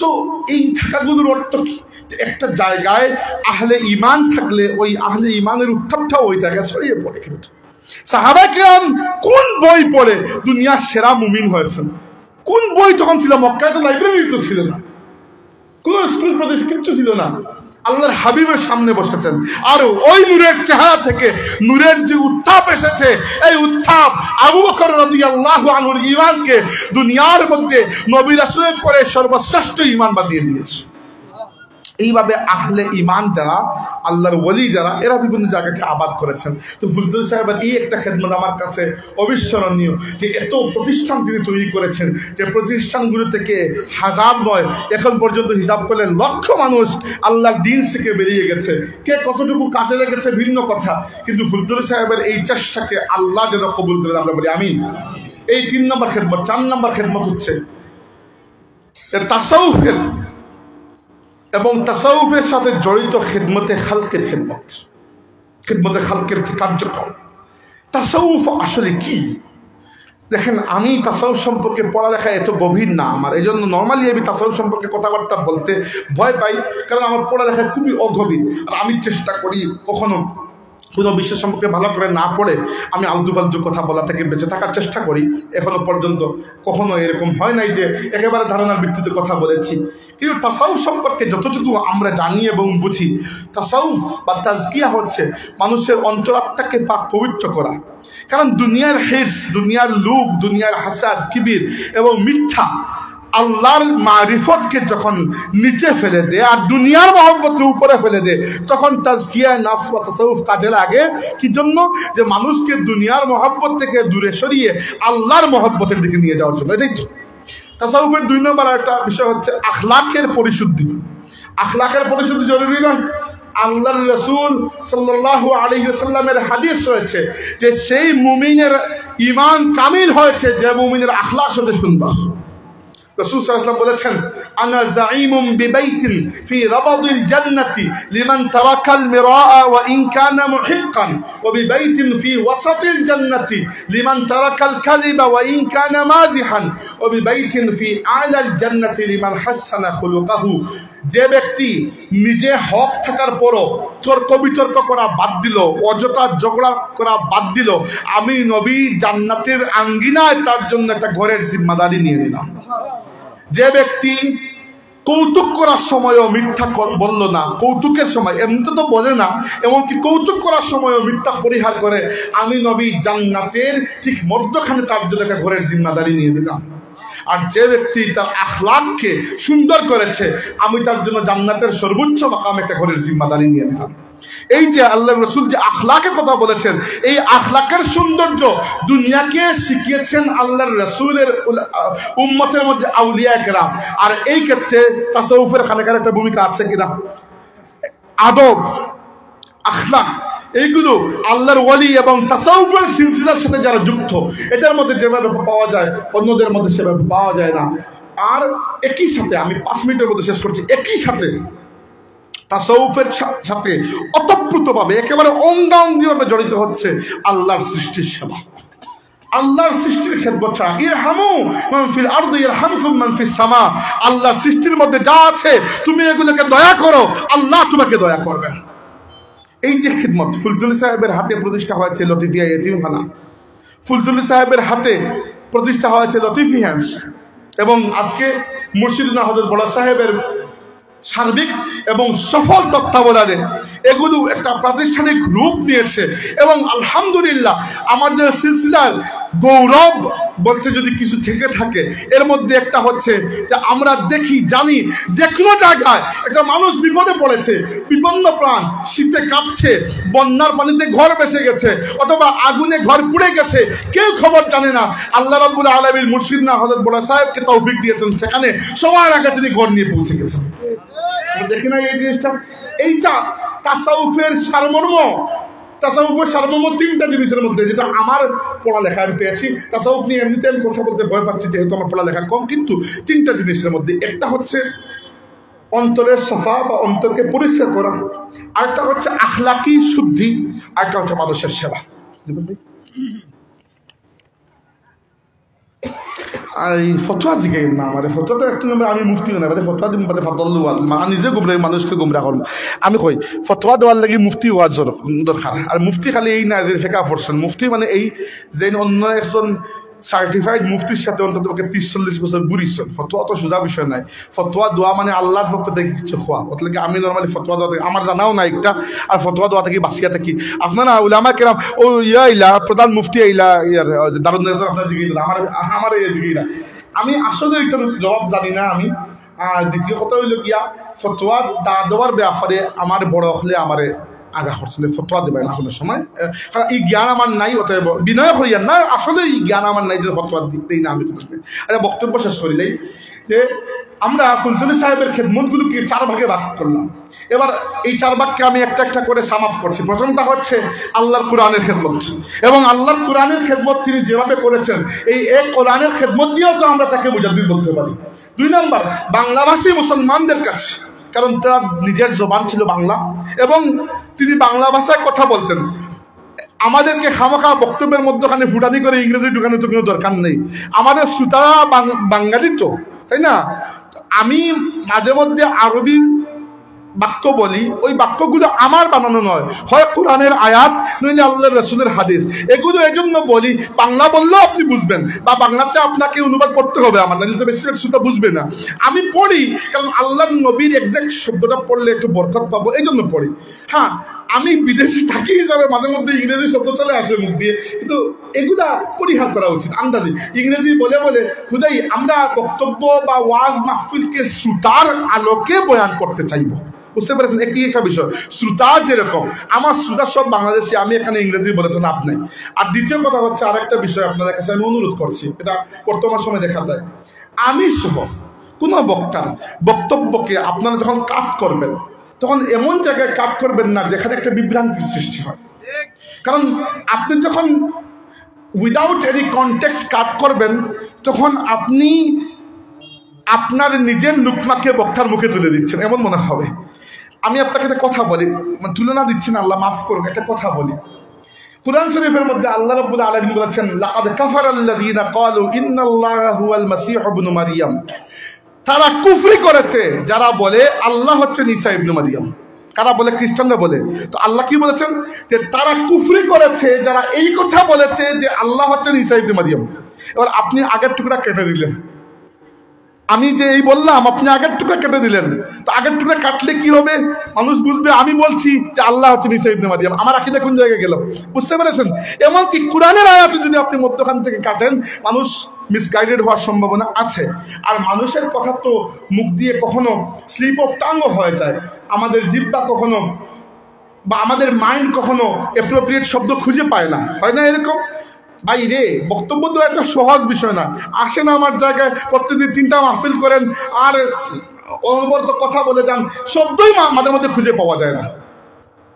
তো এই থাকাগুলোর অর্থ কি? একটা জায়গায় আহলে ইমান থাকলে ওই আহলে ইমানের উত্থাপটাও ওই জায়গায় ছড়িয়ে পড়ে। কিন্তু সাহাবায়ে কেরাম কোন বই পড়ে দুনিয়ার সেরা মুমিন হয়েছেন? কোন বই তখন ছিল? মক্কায় তো লাইব্রেরি তো ছিল না, কোন স্কুল প্রদেশ কিচ্ছু ছিল না। আল্লাহর হাবিবের সামনে বসেছেন, আর ওই নূরের চেহারা থেকে নূরের যে উত্তাপ এসেছে, এই উত্তাপ আবু বকর রাদিয়াল্লাহু আনহুর ঈমানকে দুনিয়ার মধ্যে নবী রাসূলের পরে সর্বশ্রেষ্ঠ ঈমান বানিয়ে দিয়েছে। এইভাবে আহলে ঈমান যারা, আল্লাহর ওলি যারা, এরা বিভিন্ন জায়গাকে আবাদ করেছেন। তো ফুলতুল সাহেবের এই একটা খেদমত আমার কাছে অবিস্মরণীয়, যে এত প্রতিষ্ঠান তিনি তৈরি করেছেন, যে প্রতিষ্ঠানগুলো থেকে হাজার নয়, এখন পর্যন্ত হিসাব করলে লক্ষ মানুষ আল্লাহর দিন থেকে বেরিয়ে গেছে। কে কতটুকু কাজে লেগেছে ভিন্ন কথা, কিন্তু ফুলতুল সাহেবের এই চেষ্টাকে আল্লাহ যেন কবুল করে, আমরা বলি আমিন। এই 3 নম্বর খেদমত। 4 নম্বর খেদমত হচ্ছে তাসাউফের এবং তাসাউফের সাথে জড়িত খেদমতে খালকের খেদমত, খেদমতে খালকের কার্যক্রম। তাসাউফ আসলে কি? দেখেন, আমি তাসাউফ সম্পর্কে পড়ালেখা এত গভীর না আমার, এই জন্য নর্মালি আমি তাসাউফ সম্পর্কে কথাবার্তা বলতে ভয় পাই, কারণ আমার পড়ালেখা খুবই অগভীর। আর আমি চেষ্টা করি কখনো কোনো বিষয় সম্পর্কে ভালো করে না পড়ে আমি আলতু ফালতু কথা বলা থেকে বেঁচে থাকার চেষ্টা করি। এখনো পর্যন্ত কখনো এরকম হয় নাই যে একেবারে ধারণার ভিত্তিতে কথা বলেছি। কিন্তু তাসাউফ সম্পর্কে যতটুকু আমরা জানি এবং বুঝি, তাসাউফ বা তাজকিয়া হচ্ছে মানুষের অন্তরাত্মাকে পাক পবিত্র করা। কারণ দুনিয়ার হিরস, দুনিয়ার লোভ, দুনিয়ার হাসাদ, কিবির এবং মিথ্যা আল্লাহর মারিফতকে যখন নিচে ফেলে দেয় আর দুনিয়ার মহব্বতকে উপরে ফেলে দেয়, তখন তাজকিয়া নফস বা তাসাউফ কাজে লাগে। কি জন্য? যে মানুষকে দুনিয়ার মহব্বত থেকে দূরে সরিয়ে আল্লাহর মহব্বতের দিকে নিয়ে যাওয়ার জন্য। এটাই তাসাউফের 2 নম্বর একটা বিষয় হচ্ছে আখলাকের পরিশুদ্ধি। আখলাকের পরিশুদ্ধি জরুরি নয়। আল্লাহর রাসূল সাল্লাল্লাহু আলাইহি ওয়াসাল্লামের হাদিস রয়েছে যে সেই মুমিনের ঈমান কামিল হয়েছে যে মুমিনের আখলাক সবচেয়ে সুন্দর। রাসূল সাল্লাল্লাহু আলাইহি ওয়াসাল্লাম বলেছেন, আনা যাঈমুম বিবাইতিন ফি রাবাদিল জান্নাতি লিমান তারাকাল মিরাআ ওয়া ইন কানা মুহিক্কান ওয়া বিবাইতিন ফি ওয়াসাতিল জান্নাতি লিমান তারাকাল কাযিবা ওয়া ইন কানা মাযিহান ওয়া বিবাইতিন ফি আ'লাল জান্নাতি লিমান হাসানা খুলুকাহু। যে ব্যক্তি নিজে হক থাকার পরও তর্ক বিতর্ক করা বাদ দিল, অযথা ঝগড়া করা বাদ দিল, আমি নবী জান্নাতের আঙ্গিনায় তার জন্য একটা ঘরের জিম্মাদারি নিয়ে নিলাম। যে ব্যক্তি কৌতুক করার সময়ও মিথ্যা বলল না, কৌতুকের সময় এমনিতে তো বলে না, এমনকি কৌতুক করার সময়ও মিথ্যা পরিহার করে, আমি নবী জান্নাতের ঠিক মধ্যখানে তার জন্য একটা ঘরের জিম্মাদারি নিয়ে নিলাম। আর যে ব্যক্তি তার আখলাককে সুন্দর করেছে, আমি তার জন্য জান্নাতের সর্বোচ্চ মাকাম একটা ঘরের জিম্মাদারি নিয়ে নিলাম। এই যে আল্লাহর রাসূল যে আখলাকের কথা বলেছেন, এই আখলাকের সৌন্দর্য দুনিয়াকে শিখিয়েছেন আল্লাহর রাসূলের উম্মতের মধ্যে আউলিয়া কেরাম। আর এই ক্ষেত্রে তাসাউফের খানেকার একটা ভূমিকা আছে কিনা? আদব, আখলাক, এইগুলো আল্লাহর ওয়ালি এবং তাসাউফের সিলসিলার সাথে যারা যুক্ত, এদের মধ্যে যেভাবে পাওয়া যায় অন্যদের মধ্যে সেভাবে পাওয়া যায় না। আর একই সাথে, আমি 5 মিনিটের মধ্যে শেষ করছি, একই সাথে তাসাউফের সাথে ওতপ্রোতভাবে একেবারে অঙ্গাঙ্গিভাবে জড়িত হচ্ছে আল্লাহর সৃষ্টির সেবা, আল্লাহর সৃষ্টির খেদমত ছাড়া। ইরহামু মান ফিল আরদি ইয়ারহামকুম মান ফিস সামা। আল্লাহর সৃষ্টির মধ্যে যা আছে তুমি এগুলোকে দয়া করো, আল্লাহ তোমাকে দয়া করবেন। এই যে খিদমত ফুলতুলি সাহেবের হাতে প্রতিষ্ঠা হয়েছে লতিফিয়া ইতিমখানা, ফুলতুলি সাহেবের হাতে প্রতিষ্ঠা হয়েছে লতিফি হ্যান্ডস, এবং আজকে মুর্শিদুল্লাহ হযরত বড় সাহেবের সার্বিক এবং সফল তত্ত্বাবধানে এগুলো একটা প্রাতিষ্ঠানিক রূপ নিয়েছে। এবং আলহামদুলিল্লাহ আমাদের সিলসিলার গৌরব বলতে যদি কিছু থেকে থাকে, এর মধ্যে একটা হচ্ছে যে আমরা দেখি, জানি যে কোনো জায়গায় একটা মানুষ বিপদে পড়েছে, বিপন্ন প্রাণ, শীতে কাঁপছে, বন্যার পানিতে ঘর ভেসে গেছে, অথবা আগুনে ঘর পুড়ে গেছে, কেউ খবর জানে না। আল্লাহ রাব্বুল আলামিন মুর্শিদুল্লাহ হযরত বড় সাহেবকে তৌফিক দিয়েছেন, সেখানে সবার আগে তিনি ঘর নিয়ে পৌঁছে গেছেন। দেখি না এই জিনিসটা? এইটা তাসাউফের সারমর্ম। তাসাউফের সারমর্ম 3টা জিনিসের মধ্যে, যেটা আমার পড়ালেখা আমি পেয়েছি। তাসাউফ নিয়ে এমনিতে আমি কথা বলতে ভয় পাচ্ছি যেহেতু আমার পড়ালেখা কম, কিন্তু 3টা জিনিসের মধ্যে একটা হচ্ছে অন্তরের সাফা বা অন্তরকে পরিষ্কার করা, আরেকটা হচ্ছে আখলাকি শুদ্ধি, আরেকটা হচ্ছে মানুষের সেবা। এই ফতোয়া জিগাই না আমার ফতোয়াটা একটু আমি মুফতি না ফতোয়া দিম বাদে ফাদল্লু নিজে গুমরাহ মানুষকে গুমরাহ করব। আমি কই ফতোয়া দেওয়ার লাগি মুফতি হওয়া দরকার। আর মুফতি খালি এই না যে ফেকা পড়ছেন, মুফতি মানে এই যে অন্য একজন সার্টিফাইড মুফতির সাথে অন্তত 30-40 বছর ঘুরিছেন। ফতোয়া তো সোজা বিষয় নাই। ফতোয়া দোয়া মানে আল্লাহর পক্ষ থেকে কিছু খোয়া, অতলে আমি নর্মালি ফতোয়া দোয়া থেকে আমার জানাও নাই একটা, আর ফতোয়া দোয়া থেকে বাঁচিয়া থাকি। আপনারা উলামা কেরাম ও ইয়া আইলা প্রধান মুফতি আইলা ইয়ার দারুন আপনার জিগাইলা আমার এই জিগাইলা, আমি আসলে এটার জবাব জানি না আমি। আর দ্বিতীয় কথা হইল গিয়া ফতোয়া দেওয়ার ব্যাপারে আমার বড় হলে আমারে আগা করছিল ফতোয়া দেবে না কোনো সময়, কারণ এই জ্ঞান আমার নাই, অতএব বিনয় করিয়ান না, আসলে এই জ্ঞান আমার নাই যে ফতোয়া দিতেই না আমি কোনো সময়। আচ্ছা, বক্তব্য শেষ করিলেই যে আমরা ফুলতলি সাহেবের খেদমতগুলোকে 4 ভাগে ভাগ করলাম। এবার এই 4 ভাগকে আমি একটা একটা করে সাম আপ করছি। প্রথমটা হচ্ছে আল্লাহর কোরআনের খেদমত, এবং আল্লাহর কোরআনের খেদমত তিনি যেভাবে করেছেন এই এক কোরআনের খেদমত দিয়েও তো আমরা তাকে মুজাদ্দিদ বলতে পারি। 2 নম্বর বাংলাভাষী মুসলমানদের কাছে, কারণ তার নিজের জবান ছিল বাংলা এবং তিনি বাংলা ভাষায় কথা বলতেন। আমাদেরকে খামাখা বক্তব্যের মধ্যখানে ফুটানি করে ইংরেজি ঢুকানো তো কোনো দরকার নেই। আমাদের শ্রোতারা বাঙালি তো, তাই না? আমি মাঝে মধ্যে আরবি বাক্য বলি, ওই বাক্যগুলো আমার বানানো নয়, হয় কোরআনের আয়াত নইলে আল্লাহর রাসূলের হাদিস। এগুলো এজন্য বলি, বাংলা বললেও আপনি বুঝবেন, বা বাংলাতে আপনাকে অনুবাদ করতে হবে আমার, নাহলে তো বেশিরভাগ শ্রোতা বুঝবে না। আমি পড়ি কারণ আল্লাহর নবীর এক্সাক্ট শব্দটা পড়লে একটু বরকত পাবো, এই জন্য পড়ি। হ্যাঁ, আমি বিদেশি থাকি হিসাবে মাঝে মধ্যে ইংরেজি শব্দ চলে আসে মুখ দিয়ে, কিন্তু এগুলা পরিহার করা উচিত। আন্দাজি ইংরেজি বলে বলে হুদাই আমরা বক্তব্য বা ওয়াজ মাহফিলকে শ্রোতার আলোকে বয়ান করতে চাইব। বুঝতে পেরেছেন? একই একটা বিষয়, শ্রোতা যেরকম আমার শ্রোতা সব বাংলাদেশি, আমি এখানে ইংরেজি বলে তো লাভ নেই। আর দ্বিতীয় কথা হচ্ছে আরেকটা বিষয় আপনাদের কাছে আমি অনুরোধ করছি, এটা বর্তমান সময় দেখা যায়, আমি সহ কোনো বক্তার বক্তব্যকে আপনারা যখন কাট করবেন তখন এমন জায়গায় কাট করবেন না যেখানে একটা বিভ্রান্তির সৃষ্টি হয়। কারণ আপনি যখন উইদাউট এনি কনটেক্সট কাট করবেন তখন আপনি আপনার নিজের লুকমাকে বক্তার মুখে তুলে দিচ্ছেন, এমন মনে হবে। আমি আপনাকে একটা কথা বলি, তুলনা দিচ্ছি না, আল্লাহ মাফ করুক, একটা কথা বলি। কুরআন শরীফের মধ্যে আল্লাহ রাব্বুল আলামিন বলেছেন, লাকাদ কাফারাল্লাযীনা ক্বালু ইন্নাল্লাহা হুয়াল মাসীহ ইবনু মারইয়াম। তারা কুফরি করেছে যারা বলে আল্লাহ হচ্ছেন ঈসা ইবনে মারইয়াম। কারা বলে? খ্রিস্টানরা বলে। তো আল্লাহ কি বলেছেন? যে তারা কুফরি করেছে যারা এই কথা বলেছে যে আল্লাহ হচ্ছেন ঈসা ইবনে মারইয়াম। এবার আপনি আগের টুকরা কেটে দিলেন, আমি যে এই বললাম আপনি আগের টুকরা কেটে দিলেন, তো আগের টুকরা কাটলে কি হবে? মানুষ বুঝবে আমি বলছি যে আল্লাহ হচ্ছেন ঈসা ইবনে মারইয়াম। আমার আকীদা কোন জায়গায় গেল? বুঝতে পেরেছেন? এমনকি কোরআনের আয়াত যদি আপনি মধ্যখান থেকে কাটেন, মানুষ মিসগাইডেড হওয়ার সম্ভাবনা আছে। আর মানুষের কথা তো মুখ দিয়ে কখনো স্লিপ অফ টাংও হয়ে যায়, আমাদের জিহ্বা কখনো বা আমাদের মাইন্ড কখনো অ্যাপ্রোপ্রিয়েট শব্দ খুঁজে পায় না, হয় না এরকম? ভাই রে, বক্তব্য তো একটা সহজ বিষয় না। আসেন আমার জায়গায়, প্রত্যেকদিন 3টা মাহফিল করেন আর অনবরত কথা বলে যান, শব্দই মাঝে মধ্যে খুঁজে পাওয়া যায় না,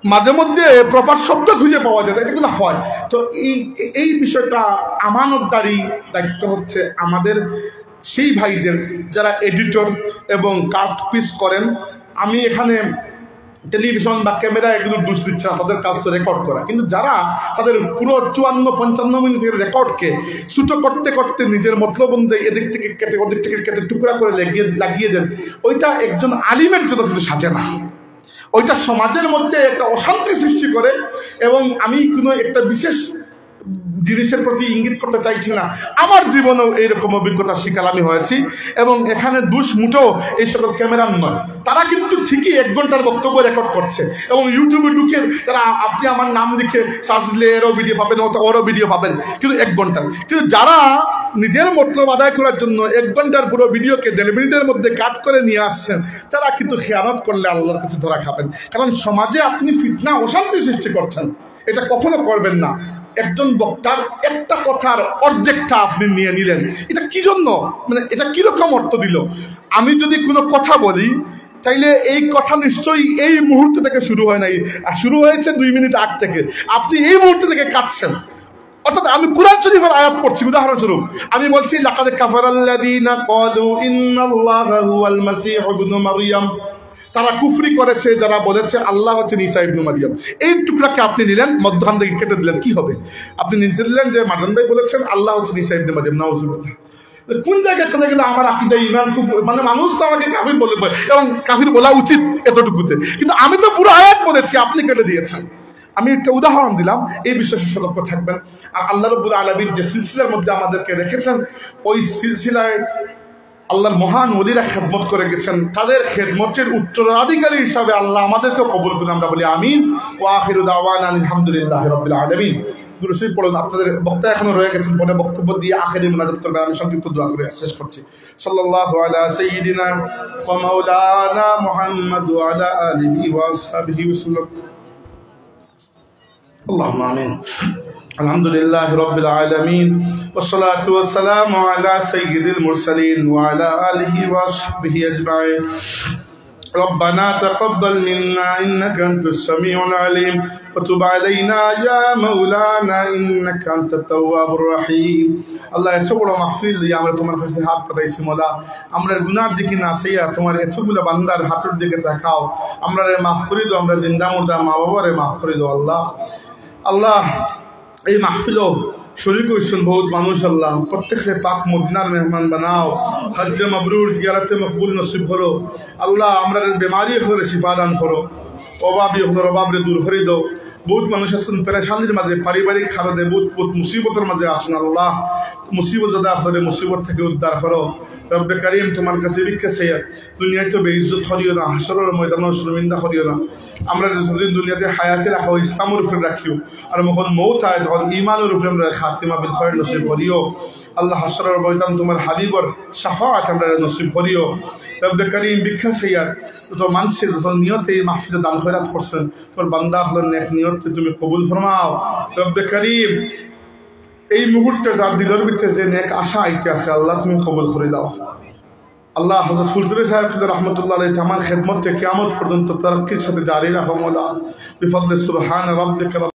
মাঝে মধ্যে প্রপার শব্দ খুঁজে পাওয়া যায় না, এগুলো হয়। তো এই বিষয়টা আমানতদারি দায়িত্ব হচ্ছে আমাদের সেই ভাইদের যারা এডিটর এবং কাট পিস করেন। আমি এখানে টেলিভিশন বা ক্যামেরা এগুলো দোষ দিচ্ছে না, তাদের কাজ তো রেকর্ড করা, কিন্তু যারা তাদের পুরো 54-55 মিনিটের রেকর্ডকে ছোটো করতে করতে নিজের মতলব অনুযায়ী এদিক থেকে কেটে ওদিক থেকে কেটে টুকরা করে লাগিয়ে দেন, ওইটা একজন আলিমের জন্য কিন্তু সাজে না, ওইটা সমাজের মধ্যে একটা অশান্তি সৃষ্টি করে। এবং আমি কোনো একটা বিশেষ জিনিসের প্রতি ইঙ্গিত করতে চাইছি না, আমার জীবনেও এইরকম অভিজ্ঞতার শিকার আমি হয়েছি। এবং এখানে দোষ মুঠেও এই সকল ক্যামেরার নয়, তারা কিন্তু ঠিকই 1 ঘন্টার বক্তব্য রেকর্ড করছে এবং ইউটিউবে ঢুকে তারা আপনি আমার নাম লিখে সার্চ দিলে এরও ভিডিও পাবেন, ওরও ভিডিও পাবেন, কিন্তু 1 ঘন্টার। কিন্তু যারা নিজের মতলব আদায় করার জন্য 1 ঘন্টার পুরো ভিডিওকে 1.5 মিনিটের মধ্যে কাট করে নিয়ে আসছেন, তারা কিন্তু খেয়ানত করলে আল্লাহর কাছে ধরা খাবেন। কারণ সমাজে আপনি ফিতনা অশান্তি সৃষ্টি করছেন, এটা কখনো করবেন না। একজন বক্তার একটা কথার অর্ধেকটা আপনি নিয়ে নিলেন, এটা কি জন্য? মানে এটা কিরকম অর্থ দিল? আমি যদি কোনো কথা বলি তাইলে এই কথা নিশ্চয়ই এই মুহূর্ত থেকে শুরু হয় নাই, আর শুরু হয়েছে 2 মিনিট আগ থেকে, আপনি এই মুহূর্ত থেকে কাটছেন। অর্থাৎ আমি কুরআন শরীফের আয়াত পড়ছি, উদাহরণস্বরূপ আমি বলছি লাকাদ কাফারাল্লাযীনা ক্বালু ইন্নাল্লাহা হুয়াল মাসীহ ইবনু মারইয়াম। তারা কুফরি করেছে যারা বলেছে আল্লাহ হচ্ছেন ঈসা ইবনে মারইয়াম। এই টুকরাকে আপনি নিলেন, মধ্যখান থেকে কেটে দিলেন, কি হবে? আপনি নিচে দিলেন যে মাজান ভাই বলেছেন আল্লাহ হচ্ছেন ঈসা ইবনে মারইয়াম, নাউজুবিল্লাহ। কোন জায়গায় চলে গেলে আমার আকীদা ঈমান কুফর, মানে মানুষ তো আমাকে কাফির বলে এবং কাফির বলা উচিত এতটুকুতে, কিন্তু আমি তো পুরো আয়াত বলেছি, আপনি কেটে দিয়েছেন। আমি একটা উদাহরণ দিলাম, এই বিষয়ে সতর্ক থাকবেন। আর আল্লাহ রাব্বুল আলামিন যে সিলসিলার মধ্যে আমাদেরকে রেখেছেন, ওই সিলসিলায় আল্লাহর মহান ওলিরা খেদমত করে গেছেন, তাদের খেদমতের উত্তরাধিকারী হিসাবে আল্লাহ আমাদেরকেও কবুল করুন। আমরা বলি আমিন। ওয়া আখিরু দাওয়ানা আলহামদুলিল্লাহি রাব্বিল আলামিন। দুরূদ শরীফ পড়ুন। আপনাদের বক্তা এখনো রয়ে গেছেন, পরে বক্তব্য দিয়ে আখিরি মুনাজাত করবেন। আমি সংক্ষিপ্ত দোয়া করে শেষ করছি। সাল্লাল্লাহু আলা সাইয়্যিদিনা ওয়া মাওলানা মুহাম্মদ ওয়া আলা আলিহি ওয়া আসহাবিহি ওয়াসাল্লাম। আল্লাহুম্মা আমিন। আলহামদুলিল্লাহি রাব্বিল আলামিন والصلاة والسلام على سيد المرسلين وعلى آله وصحبه أجمعين. ربنا تقبل منا إنك أنت السميع العليم وتب علينا يا مولانا إنك أنت التواب الرحيم. الله يتوب محفل يا আমরা তোমার কাছে হাত পাতাইছি মোলা, আমরা গুনার দিকে না চাইয়া তোমার এতগুলো বান্দার হাতের দিকে তাকাও, আমরা মাফ করে দাও, আমরা জিন্দা মুর্দা মা বাবারে মাফ করে দাও। আল্লাহ আল্লাহ এই মাহফিলও শরীক হয়েছেন বহুত মানুষ, আল্লাহ প্রত্যেককে পাক মদিনার মেহমান বানাও, হজ্জে মাবরুর জিয়ারতে মকবুল নসিব করো। আল্লাহ আমরা বেমারি হলে শিফা দান করো, অভাবী হলে অভাবরে দূর করে দাও। বহুত মানুষ আছেন পেরেশানির মাঝে, পারিবারিক হারদে বহুত মুসিবতের মাঝে আসেন, আল্লাহ মুসিবত যাদা হলে মুসিবত থেকে উদ্ধার করো। রব্বে কারিম তোমার কাছে ভিক্ষা চাই, দুনিয়ায় তো বেইজ্জত করিও না, হাসরের ময়দানে শর্মিন্দা করিও না। আমরা যতদিন দুনিয়াতে হায়াতে রাখো ইসলামের উপরে রাখিও, আর যখন মৌত হয় তখন ঈমানের উপরে আমরা খাতিমা বিল খায়র নসিব করিও। আল্লাহ হাসরের ময়দান তোমার হাবিবর শাফাআত আমরা নসিব করিও। রব্বে কারিম ভিক্ষা চাই, যত মানুষের যত নিয়তে এই মাহফিলে দান খয়রাত করছেন, তোর বান্দা হলেন নেক নিয়ত তুমি কবুল ফরমাও। রব্বে কারিম এই মুহূর্তে যার দিলের ভিতরে যে নেক আশা আইতে আছে, আল্লাহ তুমি কবুল করে দাও। আল্লাহ হযরত ফুলতুরি সাহেব রাহমাতুল্লাহ আলাইহি আমার খেদমত থেকে কিয়ামত পর্যন্ত তারাক্কির সাথে জারি রাখো মওলা বিফadli সুবহান রাব্বিকা।